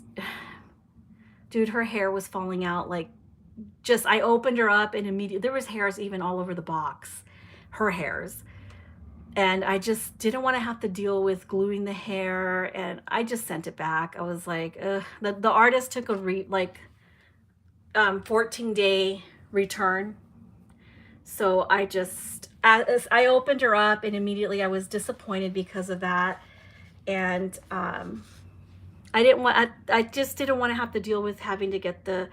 dude, her hair was falling out. Like, just, I opened her up and immediately there was hairs even all over the box, her hairs. And I just didn't want to have to deal with gluing the hair, and I just sent it back. I was like, ugh. The artist took a 14-day return. So I opened her up and immediately I was disappointed because of that. And I just didn't want to have to deal with having to get the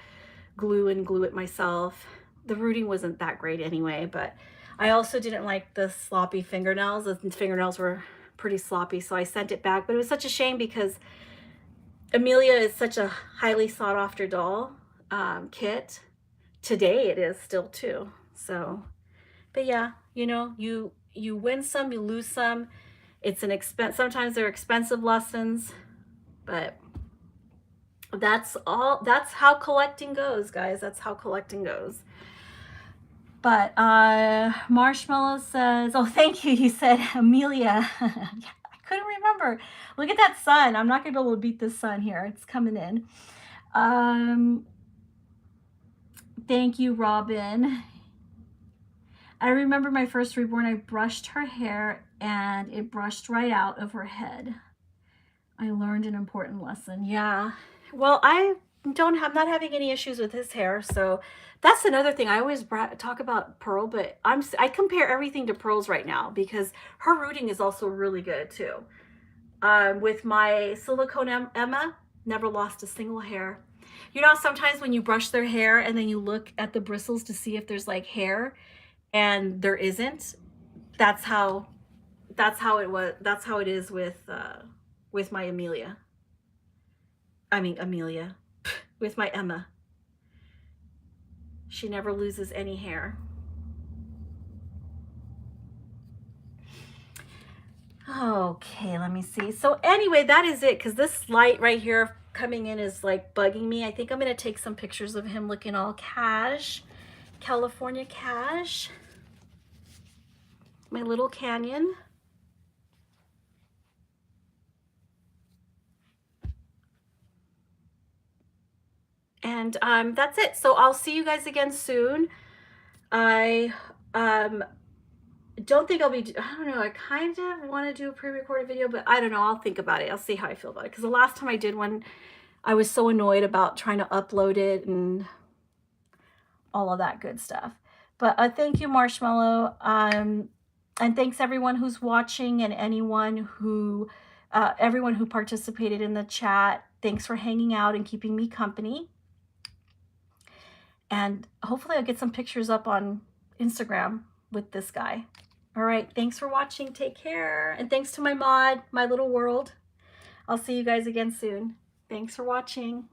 glue and glue it myself. The rooting wasn't that great anyway, but I also didn't like the sloppy fingernails. The fingernails were pretty sloppy, so I sent it back. But it was such a shame because Amelia is such a highly sought after doll kit. Today it is still too. So, but yeah, you know, you win some, you lose some. It's an expense. Sometimes they're expensive lessons, but that's how collecting goes, guys. That's how collecting goes. But Marshmallow says, oh, thank you. You said Amelia. Yeah, I couldn't remember. Look at that sun. I'm not going to be able to beat this sun here. It's coming in. Thank you, Robin. I remember my first Reborn, I brushed her hair and it brushed right out of her head. I learned an important lesson. Yeah. Well, I'm not having any issues with his hair, so that's another thing. I always talk about Pearl, but I compare everything to Pearl's right now because her rooting is also really good too. With my Silicone Emma, never lost a single hair. You know, sometimes when you brush their hair and then you look at the bristles to see if there's like hair, and there isn't. That's how it is with my Amelia. With my Emma. She never loses any hair. Okay, let me see. So anyway, that is it, because this light right here coming in is like bugging me. I think I'm going to take some pictures of him looking all cash. California cash. My little canyon. And that's it. So I'll see you guys again soon. I don't think I'll be, I don't know, I kind of want to do a pre-recorded video, but I don't know, I'll think about it. I'll see how I feel about it. Because the last time I did one, I was so annoyed about trying to upload it and all of that good stuff. But thank you, Marshmallow. And thanks everyone who's watching and everyone who participated in the chat. Thanks for hanging out and keeping me company. And hopefully I'll get some pictures up on Instagram with this guy. All right, thanks for watching. Take care. And thanks to my mod, My Little World. I'll see you guys again soon. Thanks for watching.